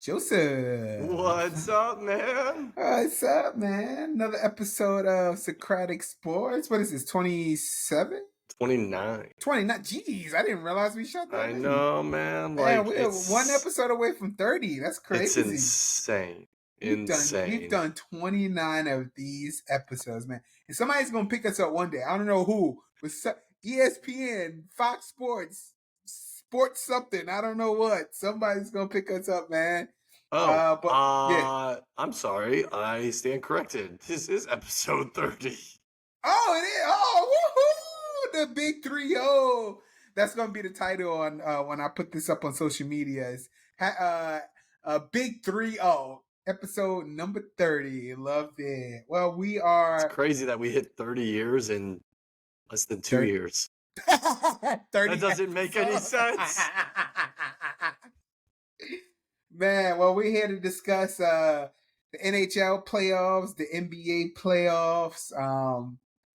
Joseph. What's up, man? What's up, man? Another episode of Socratic Sports. What is this, 27? 29. 29. Jeez, I didn't realize we shot that I many. know, man. Man, Like, we're one episode away from 30. That's it's crazy. insane. We've done 29 of these episodes, man. And somebody's gonna pick us up one day. I don't know who, but ESPN, Fox Sports, Sports something. I don't know what. Somebody's gonna pick us up, man. Yeah. I'm sorry. I stand corrected. This is episode 30. Oh, it is. Oh, woohoo! The big 3-0. That's gonna be the title on when I put this up on social media. Is big 3-0. Episode number 30. Loved it. Well, we are. It's crazy that we hit 30 years in less than 2 years. 30 That doesn't make any sense. Man, well, we're here to discuss the NHL playoffs, the NBA playoffs.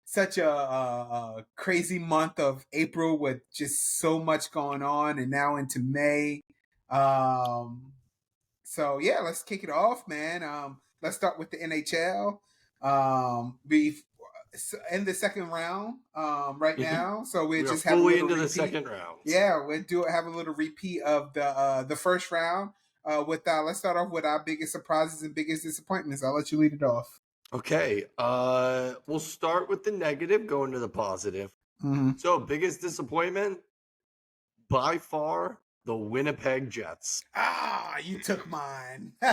Such a crazy month of April with just so much going on, and now into May. So yeah, let's kick it off, man. Let's start with the NHL. Be in the second round right now, so we're just fully into the second round. Yeah, we'll have a little repeat of the first round. Let's start off with our biggest surprises and biggest disappointments. I'll let you lead it off. Okay. We'll start with the negative, going to the positive. Mm-hmm. So, biggest disappointment by far, the Winnipeg Jets. You took mine. Really?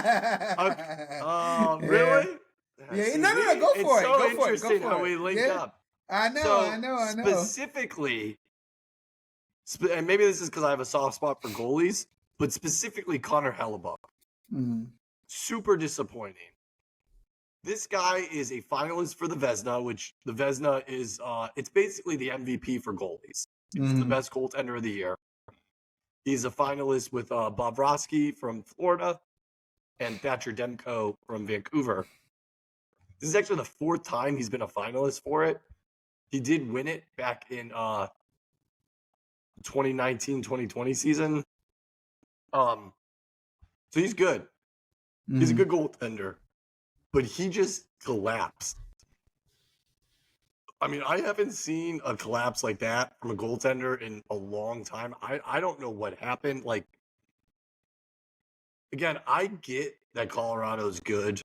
Yeah, no, go for it. It's so interesting how we linked up. I know. Specifically, and maybe this is because I have a soft spot for goalies, but specifically Connor Hellebuyck. Super disappointing. This guy is a finalist for the Vezina, which the Vezina is, it's basically the MVP for goalies. It's the best goaltender of the year. He's a finalist with Bobrovsky from Florida and Thatcher Demko from Vancouver. This is actually the fourth time he's been a finalist for it. He did win it back in 2019-2020 season. So he's good. He's a good goaltender. But he just collapsed. I mean, I haven't seen a collapse like that from a goaltender in a long time. I don't know what happened. Like, again, I get that Colorado's good.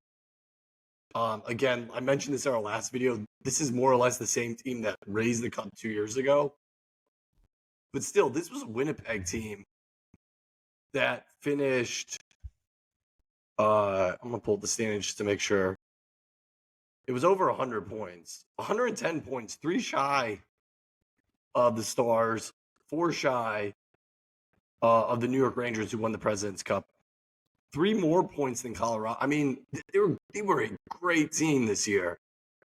Again, I mentioned this in our last video. This is more or less the same team that raised the cup 2 years ago. But still, this was a Winnipeg team that finished. I'm going to pull up the standings just to make sure. It was over 100 points. 110 points, 3 shy of the Stars, 4 shy of the New York Rangers, who won the President's Cup. 3 more points than Colorado. I mean, they were a great team this year.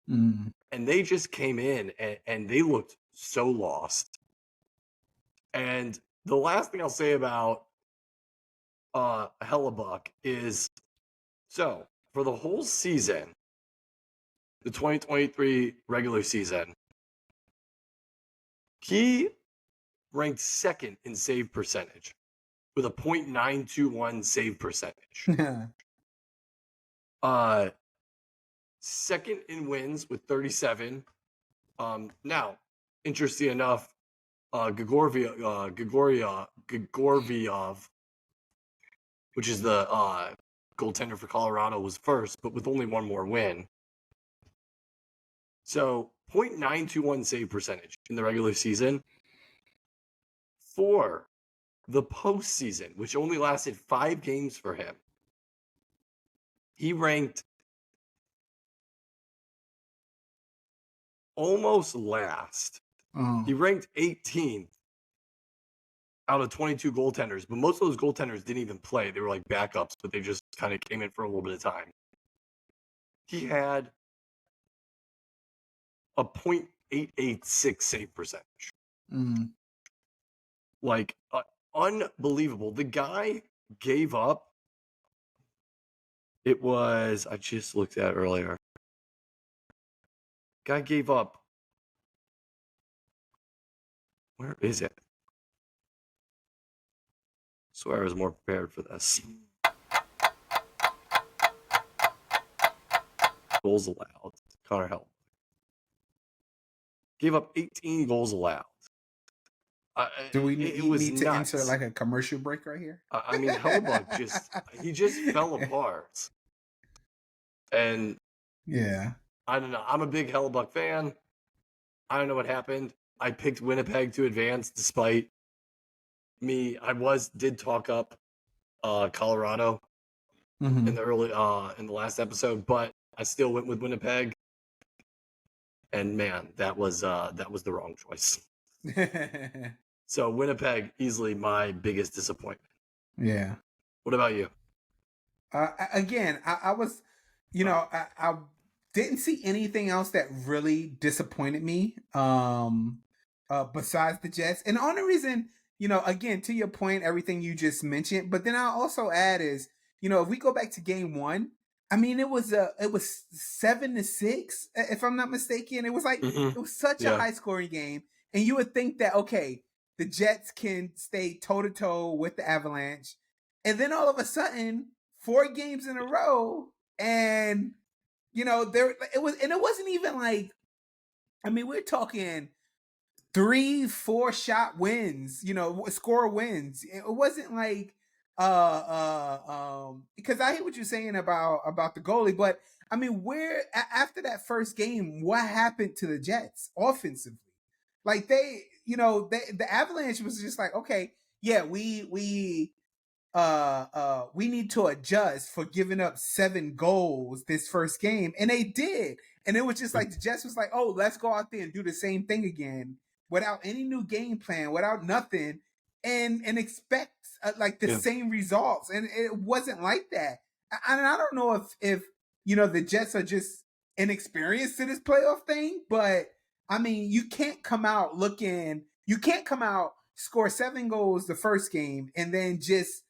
And they just came in and they looked so lost. And the last thing I'll say about Hellebuyck is, so for the whole season, the 2023 regular season, he ranked second in save percentage with a .921 save percentage. Second in wins with 37. Now, interesting enough, Gregoriev, which is the goaltender for Colorado, was first, but with only one more win. So, .921 save percentage in the regular season. For the postseason, which only lasted 5 games for him, he ranked almost last. He ranked 18th out of 22 goaltenders, but most of those goaltenders didn't even play. They were like backups, but they just kind of came in for a little bit of time. He had a .886 save percentage. Like, unbelievable. The guy gave up. It was, I just looked at it earlier. Guy gave up. Where is it? I swear I was more prepared for this. goals allowed. Connor Hellebuyck gave up 18 goals allowed. Do we It was need to enter nuts. like a commercial break right here? I mean, Hellebuyck just fell apart. And Yeah. I don't know. I'm a big Hellebuyck fan. I don't know what happened. I picked Winnipeg to advance despite me. Did talk up Colorado in the last episode, but I still went with Winnipeg. And man, that was the wrong choice. So Winnipeg, easily my biggest disappointment. Yeah. What about you? Again, I was, I didn't see anything else that really disappointed me. Besides the Jets, and the only reason, again, to your point, everything you just mentioned, but then I'll also add is, if we go back to game one, I mean, it was 7-6, if I'm not mistaken. It was like it was such a high scoring game, and you would think that okay, the Jets can stay toe to toe with the Avalanche, and then all of a sudden, 4 games in a row, and it wasn't even like, I mean, we're talking 3-4 shot wins, score wins. It wasn't like because I hear what you're saying about the goalie, but I mean, where after that first game, what happened to the Jets offensively? Like the Avalanche was just like, okay, yeah, we need to adjust for giving up 7 goals this first game, and they did. And it was just like the Jets was like, oh, let's go out there and do the same thing again without any new game plan, without nothing, and expect like the same results. And it wasn't like that. I don't know if the Jets are just inexperienced to this playoff thing, but I mean, you can't come out score 7 goals the first game and then just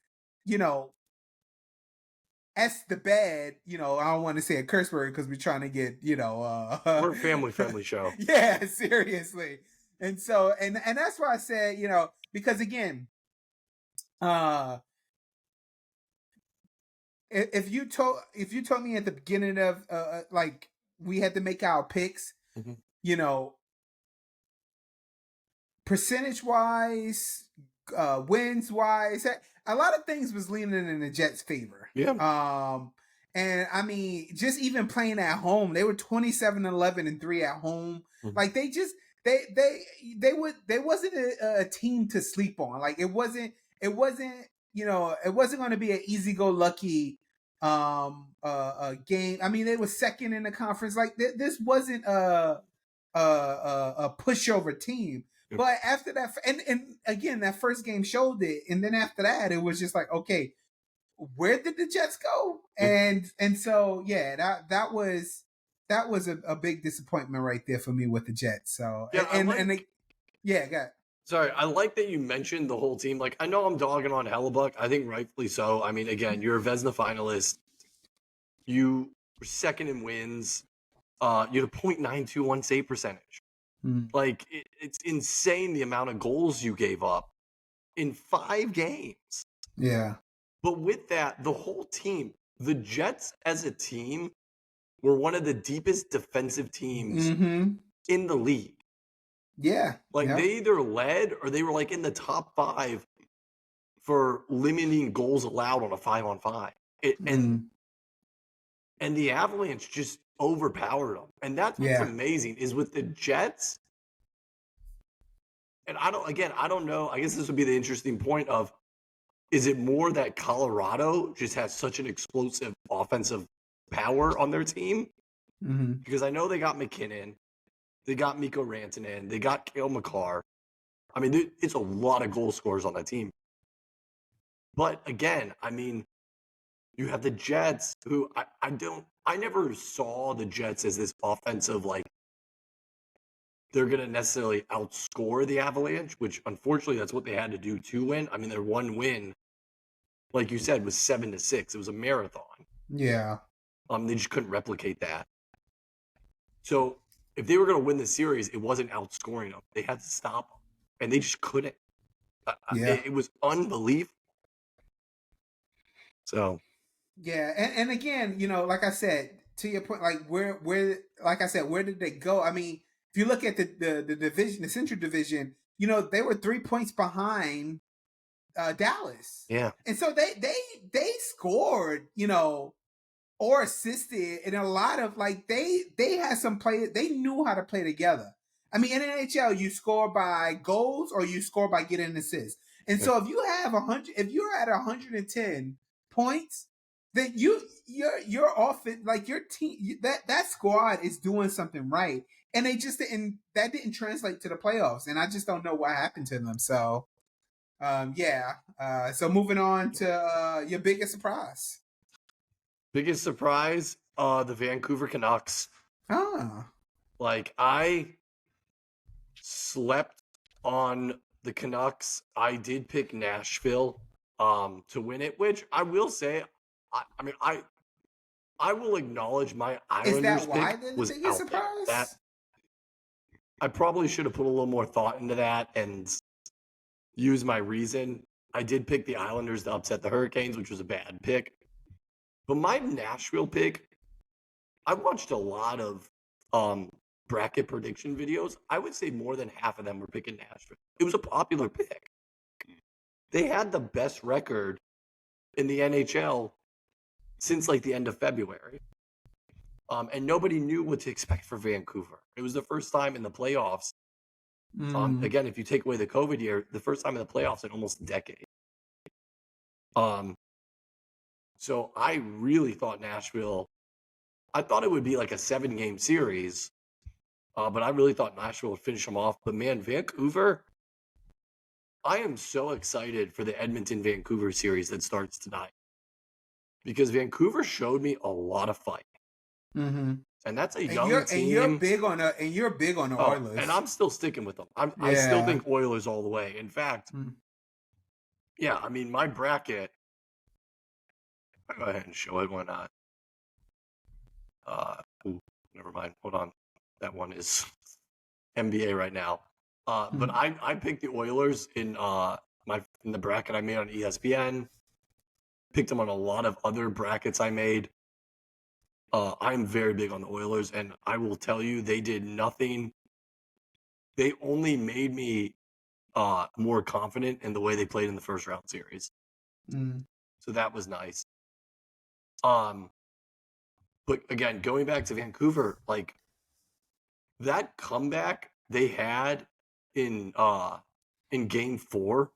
S the bed, I don't want to say a curse word because we're trying to get, we're a family friendly show. Yeah, seriously. And so, and that's why I said, because again, if you told me at the beginning of like we had to make our picks, percentage wise, wins wise, a lot of things was leaning in the Jets' favor. Yeah. And I mean, just even playing at home, they were 27-11-3 at home. Like they wasn't a team to sleep on. Like it wasn't going to be an easy go lucky game. I mean, they were second in the conference. Like this wasn't a pushover team. But after that, and again, that first game showed it, and then after that, it was just like, okay, where did the Jets go? And so that was a big disappointment right there for me with the Jets. So got. Sorry, I like that you mentioned the whole team. Like, I know I'm dogging on Hellebuyck. I think rightfully so. I mean, again, you're a Vezina finalist. You were second in wins. You had a .921 save percentage. Like, it's insane the amount of goals you gave up in 5 games. Yeah. But with that, the whole team, the Jets as a team were one of the deepest defensive teams in the league. Yeah. Like they either led or they were like in the top 5 for limiting goals allowed on a 5-on-5. And the Avalanche just overpowered them. And that's what's amazing is with the Jets. And I don't know. I guess this would be the interesting point of, is it more that Colorado just has such an explosive offensive power on their team? Because I know they got McKinnon, they got Mikko Rantanen, they got Cale Makar. I mean, it's a lot of goal scorers on that team. But again, I mean, you have the Jets who I never saw the Jets as this offensive, like, they're going to necessarily outscore the Avalanche, which unfortunately that's what they had to do to win. I mean, their one win, like you said, was 7-6. It was a marathon. Yeah. They just couldn't replicate that. So if they were going to win the series, it wasn't outscoring them. They had to stop them, and they just couldn't. It was unbelievable. So. Yeah, and again, like I said, to your point, like where like I said, where did they go? I mean, if you look at the division, the Central Division, they were 3 points behind Dallas, Yeah. and so they scored, or assisted in a lot of, like, they had some play. They knew how to play together. I mean, in NHL, you score by goals or you score by getting assists. And so if you have 100, if you're at 110 points, then your offense, like your team, that squad is doing something right. And they just didn't. That didn't translate to the playoffs, and I just don't know what happened to them. So, yeah. So moving on to your biggest surprise. Biggest surprise, the Vancouver Canucks. Ah. Like, I slept on the Canucks. I did pick Nashville to win it, which I will say, I mean, I will acknowledge my Is Islanders that why pick they're the was biggest out there. That surprise? I probably should have put a little more thought into that and used my reason. I did pick the Islanders to upset the Hurricanes, which was a bad pick. But my Nashville pick, I watched a lot of bracket prediction videos. I would say more than half of them were picking Nashville. It was a popular pick. They had the best record in the NHL since like the end of February. And nobody knew what to expect for Vancouver. It was the first time in the playoffs. Again, if you take away the COVID year, the first time in the playoffs in almost a decade. So I really thought Nashville, I thought it would be like a 7-game series, but I really thought Nashville would finish them off. But man, Vancouver, I am so excited for the Edmonton-Vancouver series that starts tonight. Because Vancouver showed me a lot of fight. Mm-hmm. And that's a And young team. And you're big on the Oilers. And I'm still sticking with them. I still think Oilers all the way. In fact, yeah, I mean, my bracket, I'll go ahead and show it. Why not? Never mind. Hold on. That one is NBA right now. But I picked the Oilers in the bracket I made on ESPN. Picked them on a lot of other brackets I made. I'm very big on the Oilers, and I will tell you, they did nothing. They only made me more confident in the way they played in the first round series. So that was nice. But again, going back to Vancouver, like that comeback they had in game 4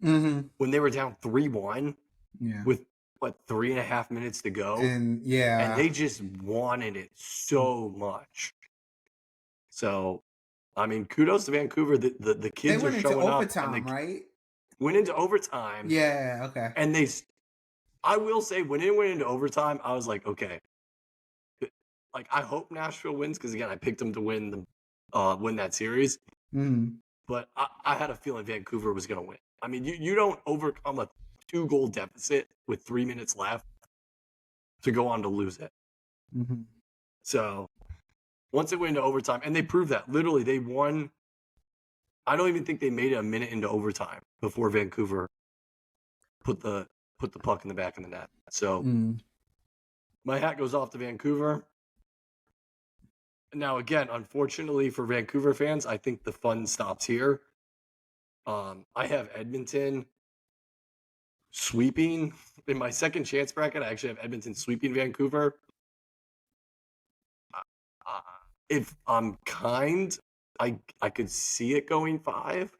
when they were down 3-1 with 3.5 minutes to go. And they just wanted it so much. So, I mean, kudos to Vancouver. The kids are showing up. Overtime, and right? Went into overtime. Yeah, okay. And I will say, when it went into overtime, I was like, okay. Like, I hope Nashville wins because, again, I picked them to win that series. But I had a feeling Vancouver was going to win. I mean, you don't overcome a 2-goal deficit with 3 minutes left to go on to lose it. So once it went into overtime, and they proved that. Literally, they won. I don't even think they made it a minute into overtime before Vancouver put the puck in the back of the net. So my hat goes off to Vancouver. Now, again, unfortunately for Vancouver fans, I think the fun stops here. I have Edmonton sweeping. In my second chance bracket, I actually have Edmonton sweeping Vancouver. If I'm kind, I could see it going 5.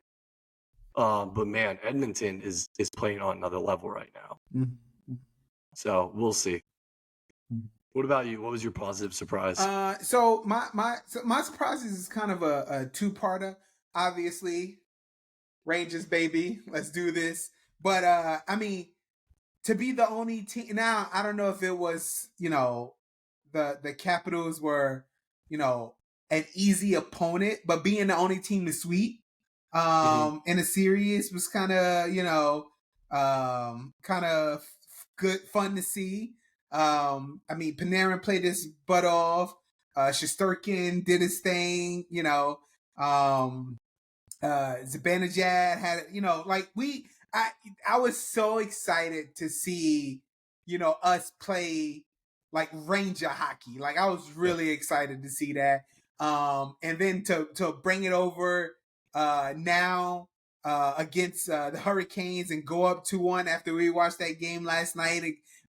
But man, Edmonton is playing on another level right now. So we'll see. What about you? What was your positive surprise? So my surprise is kind of a 2-parter. Obviously, Rangers, baby, let's do this. But I mean, to be the only team now, I don't know if it was, the Capitals were, an easy opponent, but being the only team to sweep in a series was kind of, kind of good, fun to see. I mean, Panarin played his butt off. Shesterkin did his thing, Zibanejad had, like I was so excited to see, us play like Ranger hockey. Like I was really excited to see that. And then to bring it over now against the Hurricanes and go up 2-1 after we watched that game last night,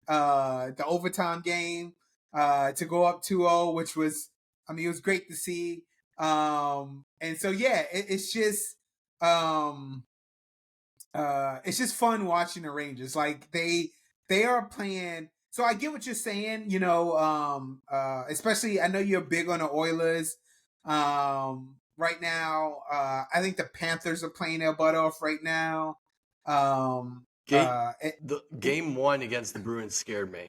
the overtime game, to go up 2-0, which was, I mean, it was great to see. And so yeah, it's just fun watching the Rangers. Like they are playing. So I get what you're saying, especially I know you're big on the Oilers. Right now, I think the Panthers are playing their butt off right now. Game 1 against the Bruins scared me.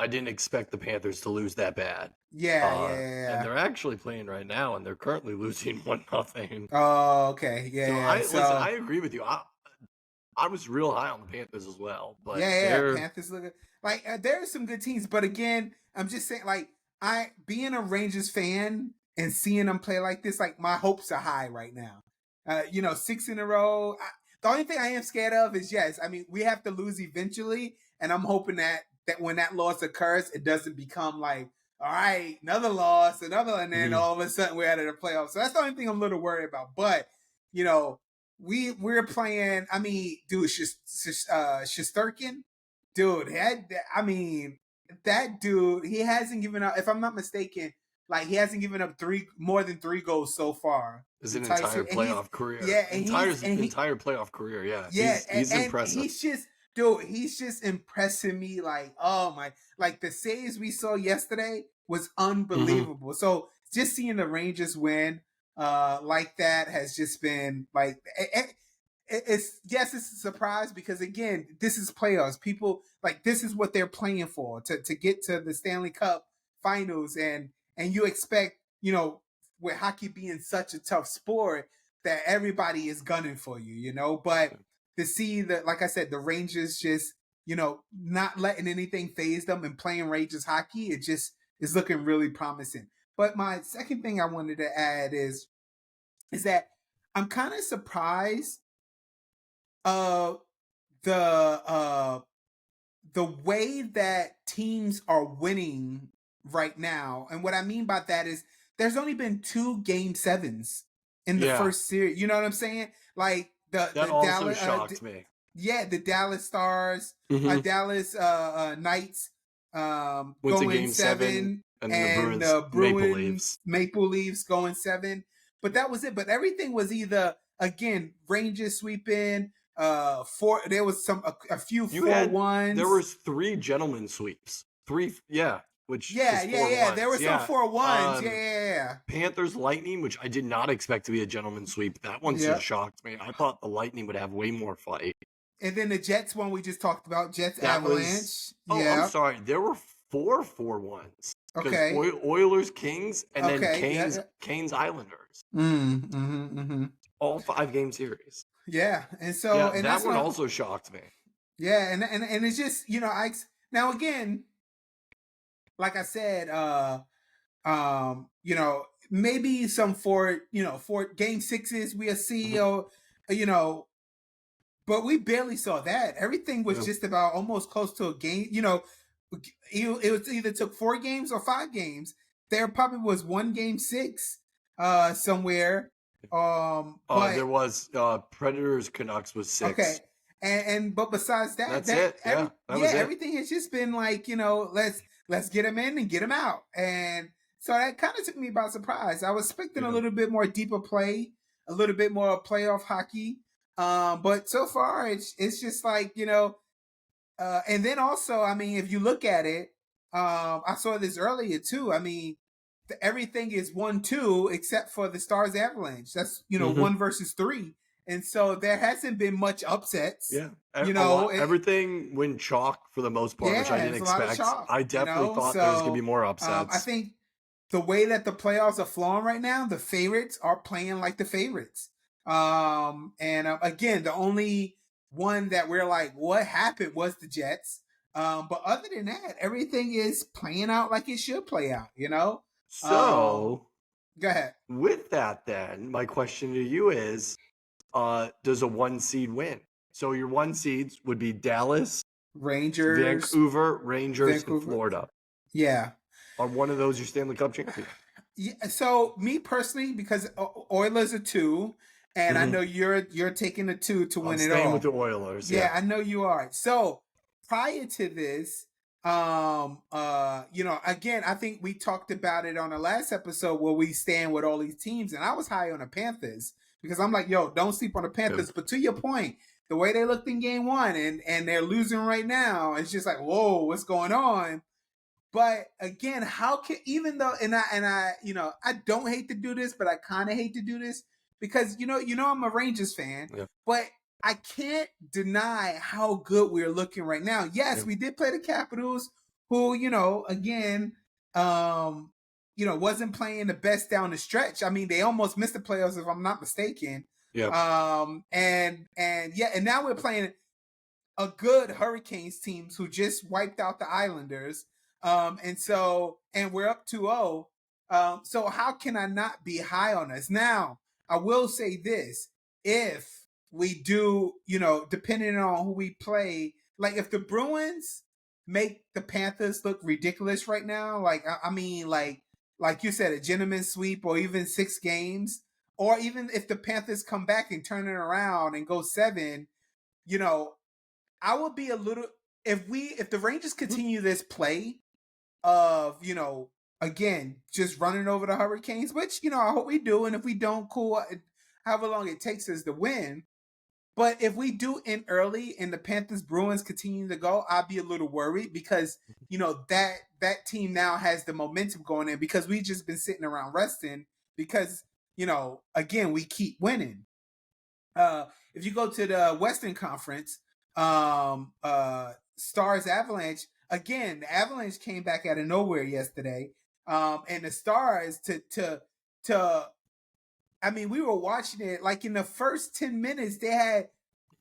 I didn't expect the Panthers to lose that bad. Yeah. And they're actually playing right now, and they're currently losing 1-0. Oh, okay. Yeah. Listen, I agree with you. I was real high on the Panthers as well, but Panthers look like there are some good teams, but again, I'm just saying, like, I being a Rangers fan and seeing them play like this, like my hopes are high right now. 6 in a row. The only thing I am scared of is, yes, I mean, we have to lose eventually, and I'm hoping that when that loss occurs, it doesn't become like, all right, another loss, and then all of a sudden we're out of the playoffs. So that's the only thing I'm a little worried about. But we're playing. I mean, dude, Shesterkin, dude. That dude. He hasn't given up. If I'm not mistaken, like he hasn't given up more than 3 goals so far. His entire playoff career. Yeah, entire playoff career. Yeah, he's impressive. He's just impressing me. Like, oh my, like the saves we saw yesterday was unbelievable. So just seeing the Rangers win like that has just been like it's a surprise because again, this is playoffs. People like this is what they're playing for to get to the Stanley Cup Finals, and you expect with hockey being such a tough sport that everybody is gunning for you, but to see that, like I said, the Rangers just not letting anything phase them and playing Rangers hockey, it just is looking really promising. But my second thing I wanted to add is that I'm kind of surprised the way that teams are winning right now. And what I mean by that is there's only been 2 Game 7s in the first series. You know what I'm saying? Like that also Dallas shocked me. Yeah, the Dallas Stars, Dallas Knights going Game 7, and the Bruins Maple Leafs going 7. But that was it. But everything was either, again, Rangers sweeping. There was a few 4-1s. There was 3 gentlemen sweeps. 3, which there were some 4-1s. Yeah. Panthers Lightning, which I did not expect to be a gentleman sweep. That one just shocked me. I thought the Lightning would have way more fight. And then the Jets one we just talked about, Avalanche. I'm sorry. There were 4 4-1s. Okay. Oilers Kings and then Canes Islanders. All 5-game series. Yeah, and so and that one also shocked me. Yeah, and it's just now again, like I said, maybe some for Game 6s we'll see, but we barely saw that. Everything was just about almost close to a game. It was either took 4 games or 5 games. There probably was 1 Game 6 somewhere. There was Predators Canucks was 6. Okay, but besides that, everything has just been like let's get them in and get them out, and so that kind of took me by surprise. I was expecting a little bit more deeper play, a little bit more playoff hockey, but so far it's just like and then also, I mean, if you look at it, I saw this earlier too. I mean, everything is 1-2 except for the Stars Avalanche. That's 1 versus 3, and so there hasn't been much upsets. Yeah, everything went chalk for the most part, which I didn't expect. I definitely thought there was gonna be more upsets. I think the way that the playoffs are flowing right now, the favorites are playing like the favorites. Again, the only one that we're like, what happened was the Jets. But other than that, everything is playing out like it should play out. So, go ahead. With that, then, my question to you is, does a 1 seed win? So your 1 seeds would be Dallas, Rangers, Vancouver, Rangers, and Florida. Yeah. Are one of those your Stanley Cup champion? Yeah, so me personally, because Oilers are 2, and I Mhm. know you're taking the 2 to I'm win it staying with all. the Oilers. Yeah, Yeah. I know you are. So prior to this, again, I think we talked about it on the last episode where we stand with all these teams, and I was high on the Panthers because I'm like, yo, don't sleep on the Panthers. Yep. But to your point, the way they looked in game one and they're losing right now, it's just like, whoa, what's going on? But again, how can even though and I I don't hate to do this, but I kind of hate to do this because I'm a Rangers fan, Yeah. but I can't deny how good we're looking right now. Yes, Yeah. we did play the Capitals, who again, wasn't playing the best down the stretch. I mean, they almost missed the playoffs if I'm not mistaken. Yeah. And yeah, and now we're playing a good Hurricanes teams who just wiped out the Islanders. And we're up 2-0. So how can I not be high on us? Now, I will say this. If we do, depending on who we play, like if the Bruins make the Panthers look ridiculous right now, like I mean, like you said, a gentleman's sweep or even 6 games, or even if the Panthers come back and turn it around and go 7, you know, I would be a little if the Rangers continue this play of again just running over the Hurricanes, which I hope we do, and if we don't, cool. However long it takes us to win, but if we do end early and the Panthers Bruins continue to go, I'll be a little worried because that team now has the momentum going in because we just been sitting around resting because again we keep winning. If you go to the Western Conference, Stars Avalanche, again, the Avalanche came back out of nowhere yesterday. And the Stars to I mean, we were watching it like in the first 10 minutes, they had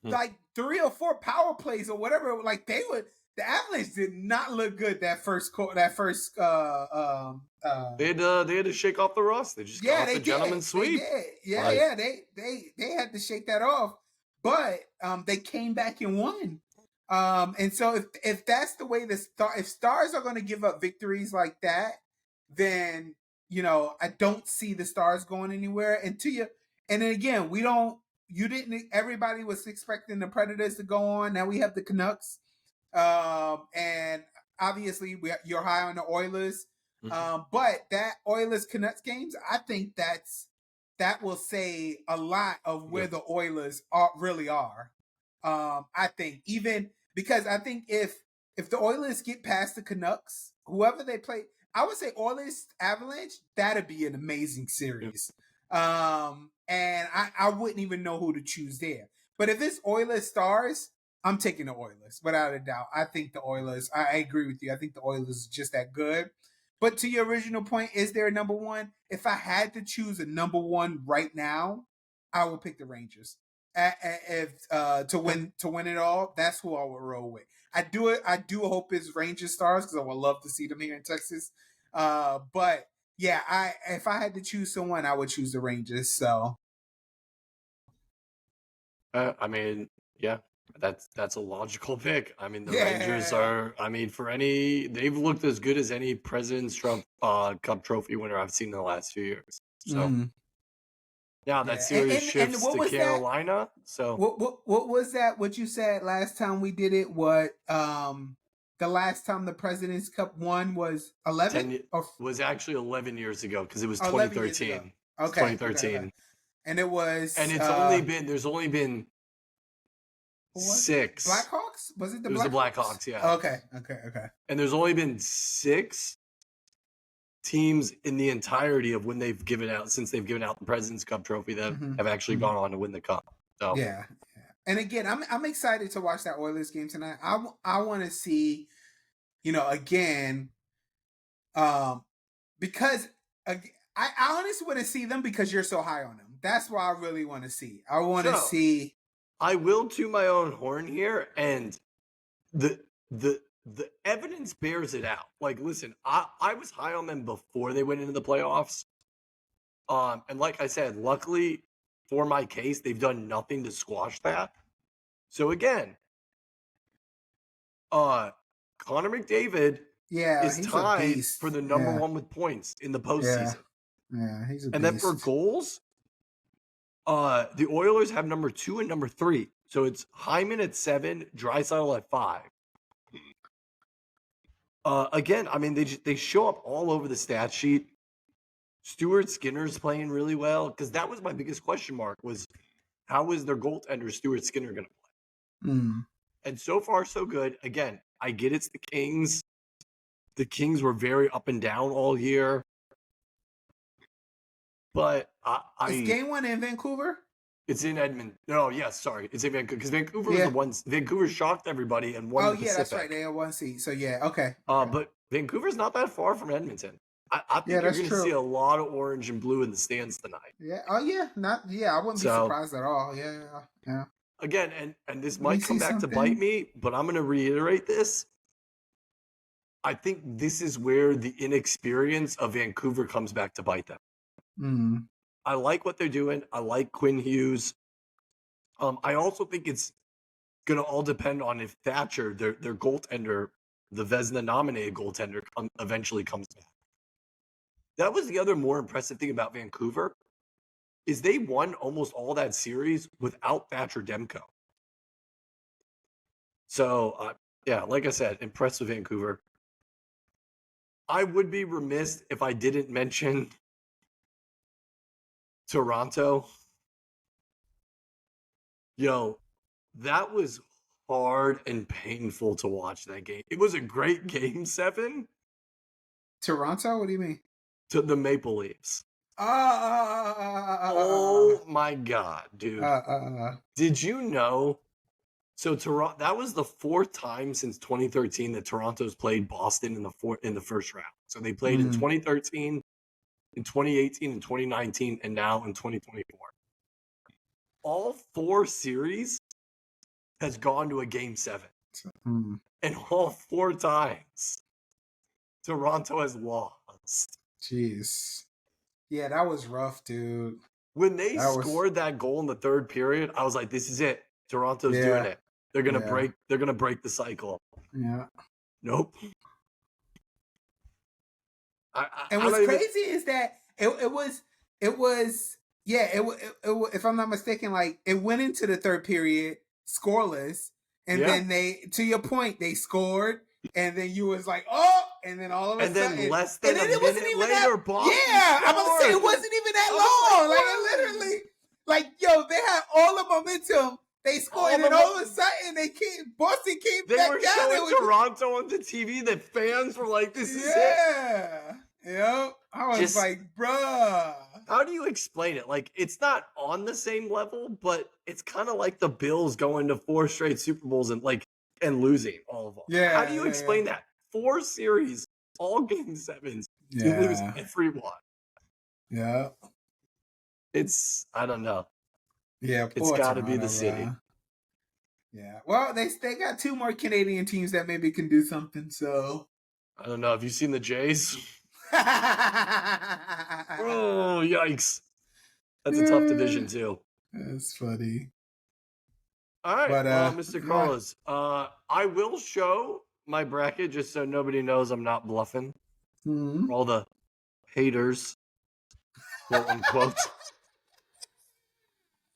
like 3 or 4 power plays or whatever. Like the Avalanche did not look good that first They had to shake off the rust. They just got yeah, off they the did. gentleman's They sweep. did. Yeah, Like, yeah. They had to shake that off, but they came back and won. And so if that's the way if Stars are going to give up victories like that, then I don't see the Stars going anywhere. And then again, we don't. You didn't. Everybody was expecting the Predators to go on. Now we have the Canucks, and obviously you're high on the Oilers. But that Oilers Canucks games, I think that will say a lot of where yeah. the Oilers really are. I think even because I think if the Oilers get past the Canucks, whoever they play, I would say Oilers Avalanche, that'd be an amazing Yeah. series. And I wouldn't even know who to choose there. But if it's Oilers Stars, I'm taking the Oilers without a doubt. I think the Oilers. I agree with you. I think the Oilers are just that good. But to your original point, is there a number one? If I had to choose a number one right now, I would pick the Rangers. If to win it all, that's who I would roll with. I do it. I do hope it's Rangers Stars because I would love to see them here in Texas. But yeah, if I had to choose someone, I would choose the Rangers. So I mean, yeah, that's a logical pick. I mean, the Rangers yeah. are. I mean, they've looked as good as any President's Trump Cup trophy winner I've seen in the last few years. So Mm, now that yeah. series And shifts what to was that? Carolina. So What was that? What you said last time we did it? What the last time the President's Cup won was 11 or was actually 11 years ago because it was 11 years ago. 2013. It's Okay, okay. 2013, And it and was there's only been who was it? 6. Blackhawks? Was it the It was the Blackhawks? Blackhawks, yeah. Okay. And there's only been 6 teams in the entirety of since they've given out the President's Cup trophy that have actually gone on to win the cup. So Yeah. And again, I'm excited to watch that Oilers game tonight. I want to see, again, because I honestly want to see them because you're so high on them. That's why I really want to see. I want to So, see. I will toot my own horn here, and the the evidence bears it out. Like, listen, I was high on them before they went into the playoffs. And like I said, luckily for my case, they've done nothing to squash that. So again, Connor McDavid Yeah, is he's a tied beast. for the number one with points in the postseason. Yeah, he's a and beast. then for goals, the Oilers have number 2 and number 3. So it's Hyman at 7, Draisaitl at 5. Again, I mean, they show up all over the stat sheet. Stuart Skinner's playing really well, because that was my biggest question mark, was how is their goaltender Stuart Skinner going to play? And so far, so good. Again, I get it's the Kings. The Kings were very up and down all year. But Is game 1 in Vancouver? It's in Edmonton. No, yes, sorry. It's in Vancouver. Because Vancouver was the one. Vancouver shocked everybody and won the Pacific. That's right. They had 1 seed. So, yeah, okay. But Vancouver's not that far from Edmonton. I think you're going to see a lot of orange and blue in the stands tonight. Yeah. Oh, yeah. I wouldn't be surprised at all. Yeah. Again, and this might come back to bite me, but I'm going to reiterate this. I think this is where the inexperience of Vancouver comes back to bite them. I like what they're doing. I like Quinn Hughes. I also think it's going to all depend on if Thatcher, their goaltender, the Vezina nominated goaltender, eventually comes back. That was the other more impressive thing about Vancouver, is they won almost all that series without Thatcher Demko. So, yeah, like I said, impressed with Vancouver. I would be remiss if I didn't mention Toronto. Yo, that was hard and painful to watch that game. It was a great game 7. Toronto? What do you mean? To the Maple Leafs. Oh my God, dude. Did you know? So Toronto, that was the 4th time since 2013 that Toronto's played Boston in the first round. So they played in 2013, in 2018, in 2019, and now in 2024. All 4 series has gone to a game 7. And all 4 times, Toronto has lost. Jeez. Yeah, that was rough, dude. When they scored that goal in the 3rd period, I was like, this is it. Toronto's doing it. They're gonna break the cycle. Yeah. Nope. And what's crazy is that it was if I'm not mistaken, like it went into the 3rd period scoreless, and then they, to your point, they scored, and then you was like, oh, and then all of a sudden, then less than a minute later, Boston scored. I'm about to say it wasn't even that long. Like it literally, like they had all the momentum. They scored, and then all of a sudden, Boston came back down. They were showing Toronto on the TV. The fans were like, this is it. Yep. I was like, bruh. How do you explain it? Like, it's not on the same level, but it's kind of like the Bills going to 4 straight Super Bowls and losing all of them. Yeah. How do you explain that? 4 series, all game 7s, you lose every one. Yeah. I don't know. Yeah, it's got to be the city. Yeah. Well, they got 2 more Canadian teams that maybe can do something. So I don't know. Have you seen the Jays? Oh, yikes! That's a tough division too. That's funny. All right, Mr. Carlos. I will show my bracket just so nobody knows I'm not bluffing. For all the haters, quote unquote.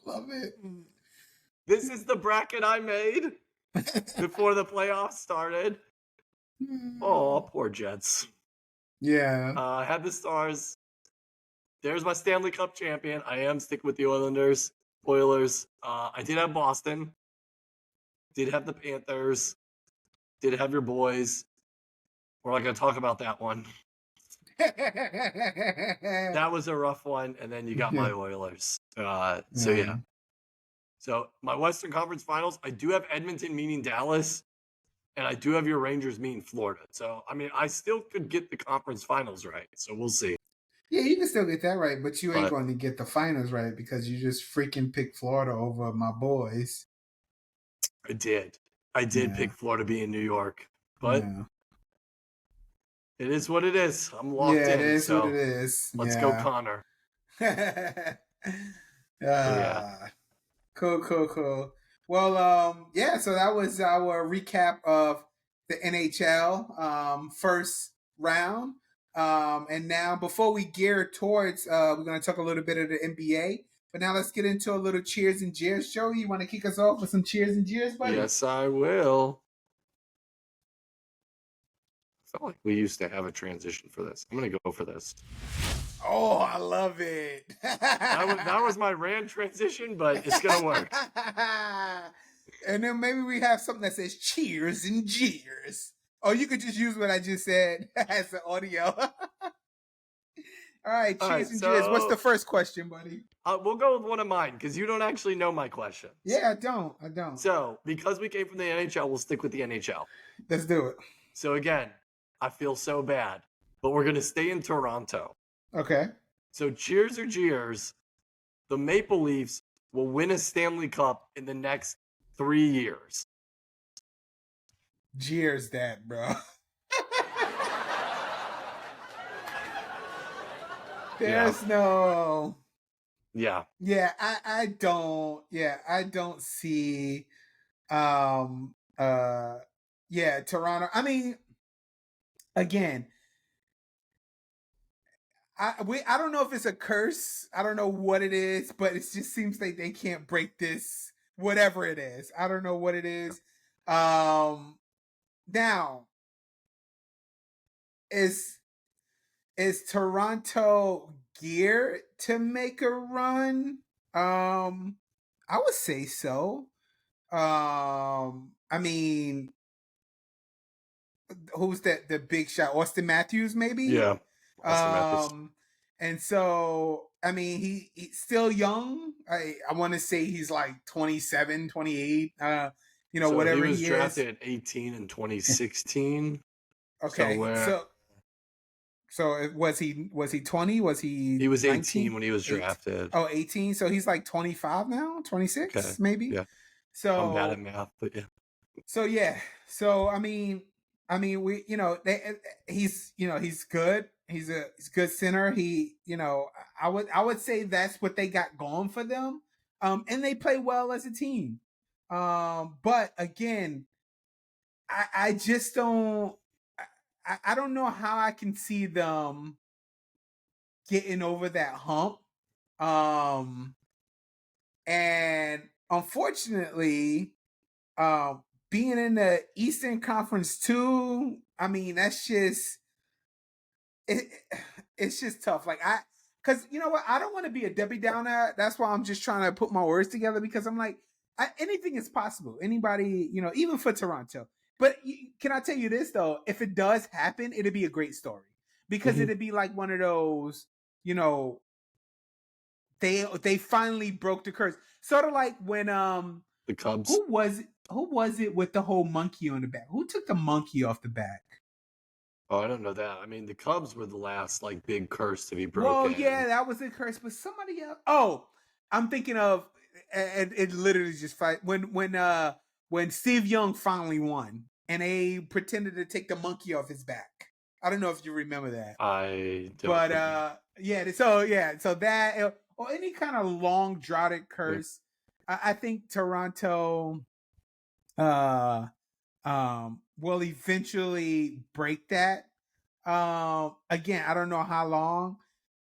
Love it. This is the bracket I made before the playoffs started. Oh, poor Jets. Yeah. I had the Stars. There's my Stanley Cup champion. I am sticking with the Oilers. I did have Boston. Did have the Panthers. Did have your boys. We're not going to talk about that one. That was a rough one, and then you got my Oilers. So yeah. So my Western Conference Finals, I do have Edmonton meaning Dallas, and I do have your Rangers meaning Florida. So I mean, I still could get the conference finals right. So we'll see. Yeah, you can still get that right, but you ain't going to get the finals right because you just freaking picked Florida over my boys. I did pick Florida being New York, but. It is what it is. I'm locked in. Yeah, it is what it is. Let's go, Connor. Cool. Well, so that was our recap of the NHL first round. And now, before we gear towards, we're going to talk a little bit of the NBA. But now let's get into a little cheers and jeers. Joey, you want to kick us off with some cheers and jeers, buddy? Yes, I will. I felt like we used to have a transition for this. I'm going to go for this. Oh, I love it. That was my rant transition, but it's going to work. And then maybe we have something that says cheers and jeers. Oh, you could just use what I just said as the audio. All right, cheers and jeers. What's the first question, buddy? We'll go with one of mine because you don't actually know my questions. Yeah, I don't. So, because we came from the NHL, we'll stick with the NHL. Let's do it. So, again, I feel so bad, but we're going to stay in Toronto. Okay. So, cheers or jeers, the Maple Leafs will win a Stanley Cup in the next 3 years. Jeers that, bro. There's no. Yeah. Yeah, I don't see Toronto. I mean, again, I don't know if it's a curse. I don't know what it is, but it just seems like they can't break this, whatever it is. I don't know what it is. Now, is Toronto geared to make a run? I would say so. I mean, who's that? The big shot, Austin Matthews, maybe. Yeah. Austin Matthews. And so, I mean, he's still young. I want to say he's like 27, 28. So whatever he was he drafted at 18 in 2016. Okay, so was he 20? Was he? He was 19? 18 when he was drafted. 18. So he's like 25 now, 26 maybe. Yeah. So I'm bad at math, but yeah. So yeah. So I mean, we he's good. He's a good center. He I would say that's what they got going for them. And they play well as a team. But again, I just don't. I don't know how I can see them getting over that hump. And unfortunately, being in the Eastern Conference too, I mean, that's just it's just tough. Like because you know what, I don't want to be a Debbie Downer. That's why I'm just trying to put my words together because I'm like, anything is possible. Anybody, even for Toronto. But can I tell you this though? If it does happen, it'd be a great story because it'd be like one of those, they finally broke the curse. Sort of like when the Cubs. Who was it with the whole monkey on the back? Who took the monkey off the back? Oh, I don't know that. I mean, the Cubs were the last big curse to be broken. Well, yeah, that was a curse, but somebody else. Oh, I'm thinking of it. Literally just when Steve Young finally won, and they pretended to take the monkey off his back. I don't know if you remember that. I don't. But so that or any kind of long droughted curse. Yeah. I think Toronto will eventually break that. Again, I don't know how long,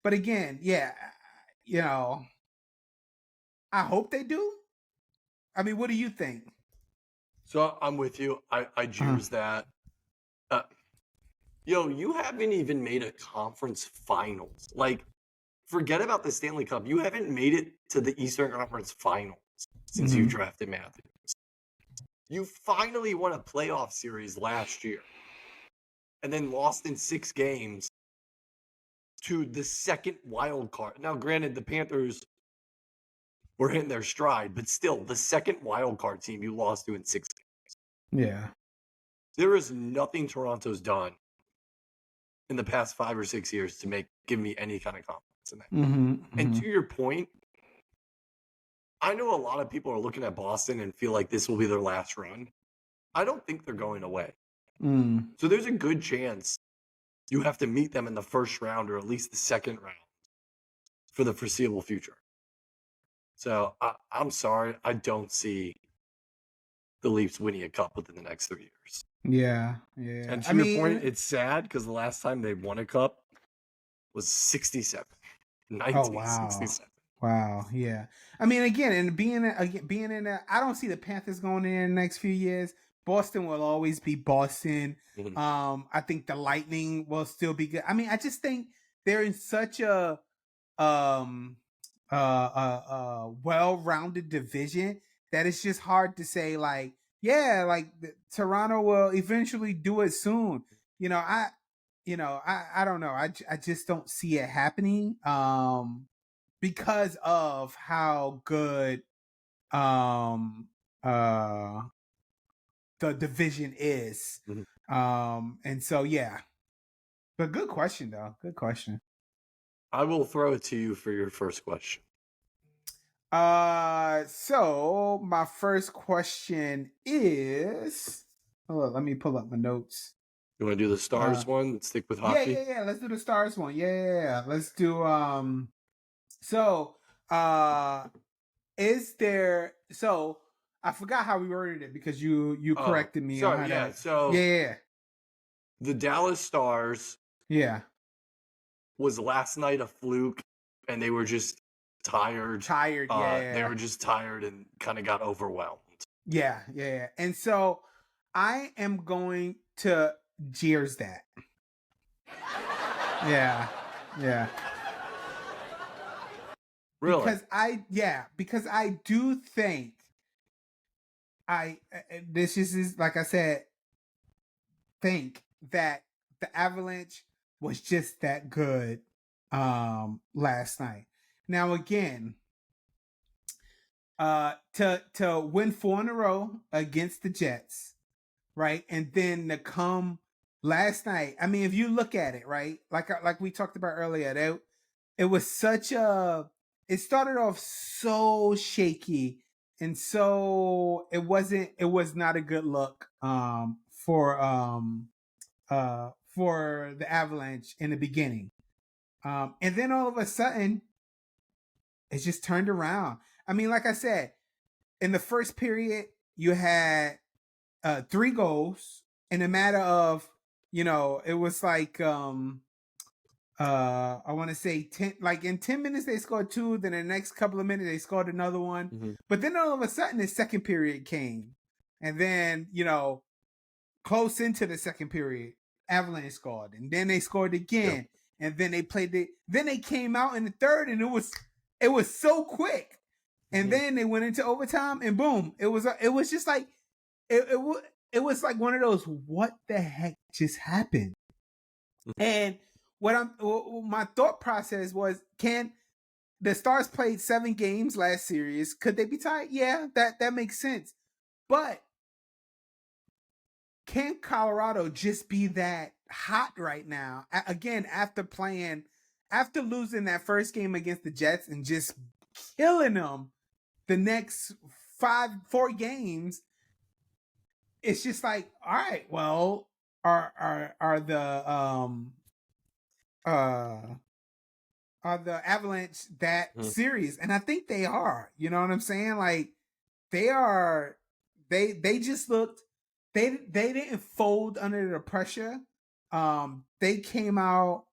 but again, I hope they do. I mean, what do you think? So I'm with you. I jeers that. You haven't even made a conference finals. Forget about the Stanley Cup. You haven't made it to the Eastern Conference Finals since you drafted Matthews. You finally won a playoff series last year and then lost in 6 games to the second wild card. Now, granted, the Panthers were hitting their stride, but still, the second wild card team you lost to in 6 games. Yeah. There is nothing Toronto's done in the past 5 or 6 years to give me any kind of confidence in that. And to your point, I know a lot of people are looking at Boston and feel like this will be their last run. I don't think they're going away. So there's a good chance you have to meet them in the first round or at least the second round for the foreseeable future. So I'm sorry, I don't see the Leafs winning a cup within the next 3 years. Yeah, yeah. And I to your mean, point, it's sad because the last time they won a cup was 67. oh wow, 1967. wow, yeah. I mean, again, and being in I don't see the Panthers going in the next few years. Boston will always be Boston. Mhm. I think the Lightning will still be good. I mean, I just think they're in such a um well-rounded division that it's just hard to say like, yeah, like Toronto will eventually do it soon. You know, I don't know. I just don't see it happening because of how good um uh the division is. Mhm. And so yeah. But good question though. Good question. I will throw it to you for your first question. So my first question is, hold on, let me pull up my notes. You want to do the Stars one? Stick with Yeah, hockey? yeah, yeah. Let's do the stars one. Yeah, yeah, yeah. Let's do so uh is there so I forgot how we worded it because you Oh, corrected me on sorry. how Yeah. to. Yeah, So yeah, the Dallas Stars yeah. was last night a fluke, and they were just tired. Tired, They yeah. were just tired and kind of got overwhelmed. Yeah, yeah, yeah. And so I am going to jeers that. Yeah. Yeah. Really? Because I do think this is like I said, think that the Avalanche was just that good last night. Now again, to win 4 in a row against the Jets, right? And then to come last night. I mean, if you look at it, right? Like we talked about earlier, it was such a it started off so shaky and so it was not a good look for the Avalanche in the beginning. And then all of a sudden it just turned around. I mean, like I said, in the first period, you had 3 goals in a matter of, it was like I want to say 10, like in 10 minutes they scored 2, then the next couple of minutes they scored another one. Mm-hmm. But then all of a sudden the second period came. And then, close into the second period, Avalanche scored. And then they scored Yeah. again. And then then they came out in the third and it was so quick. And Mm-hmm. then they went into overtime and boom, it was just like it was like one of those what the heck just happened. And my thought process was, can the Stars played 7 games last series? Could they be tied? Yeah, that makes sense. But can Colorado just be that hot right now? Again, after losing that first game against the Jets and just killing them the next 4 games, it's just like, all right, well, are the uh Avalanche that Mm-hmm. serious? And I think they are. You know what I'm saying? Like they are. They just looked. They didn't fold under the pressure. They came out.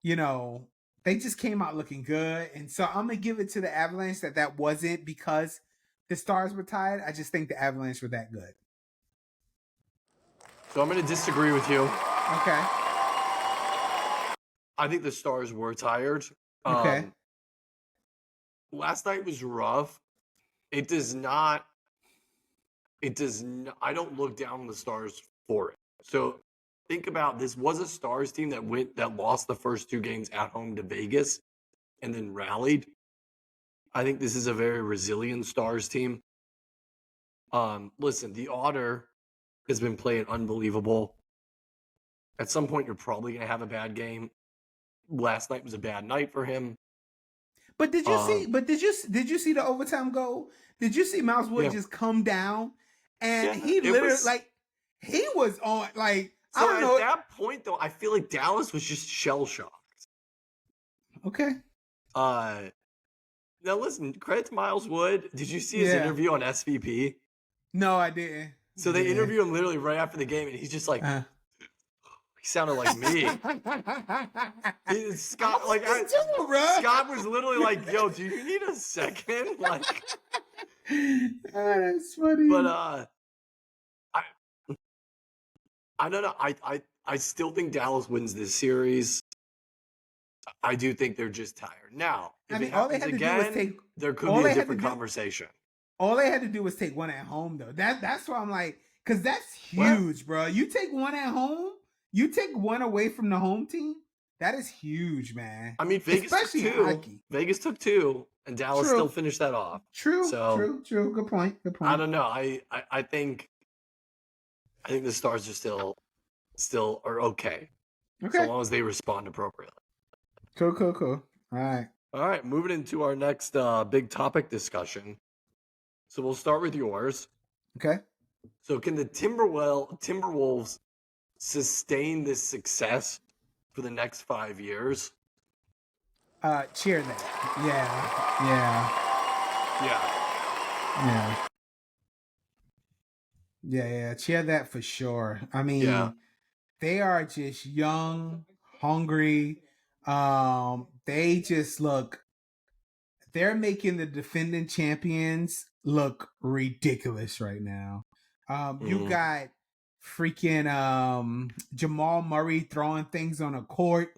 You know, they just came out looking good, and so I'm gonna give it to the Avalanche that wasn't because the Stars were tired. I just think the Avalanche were that good. So I'm going to disagree with you. Okay. I think the Stars were tired. Okay. Last night was rough. It does not. I don't look down on the Stars for it. So think about this: was a Stars team that lost the first 2 games at home to Vegas and then rallied. I think this is a very resilient Stars team. Listen, the Otter has been playing unbelievable. At some point, you're probably going to have a bad game. Last night was a bad night for him. But did you see? But did you see the overtime goal? Did you see Miles Wood just come down and he literally he was on like So I don't know. at that point, though, I feel like Dallas was just shell shocked. Okay. Now listen, credit to Miles Wood. Did you see his interview on SVP? No, I didn't. So they interview him literally right after the game, and he's just like, he sounded like me. Scott, Scott was literally like, "Yo, do you need a second?" Like, that's funny. but I don't know. I still think Dallas wins this series. I do think they're just tired. Now, if it happens again, there could be a different conversation. All they had to do was take one at home, though. That's why I'm like, because that's huge, bro. You take one at home, you take one away from the home team. That is huge, man. I mean, Vegas especially took two. Hockey. Vegas took two, and Dallas still finished that off. True. Good point. I don't know. I think the Stars are still are okay. So long as they respond appropriately. Cool. All right. Moving into our next big topic discussion. So we'll start with yours. Okay. So can the Timberwolves sustain this success for the next 5 years? Cheer that. Yeah. Cheer that for sure. I mean, they are just young, hungry. They just they're making the defending champions look ridiculous right now. You got freaking Jamal Murray throwing things on a court,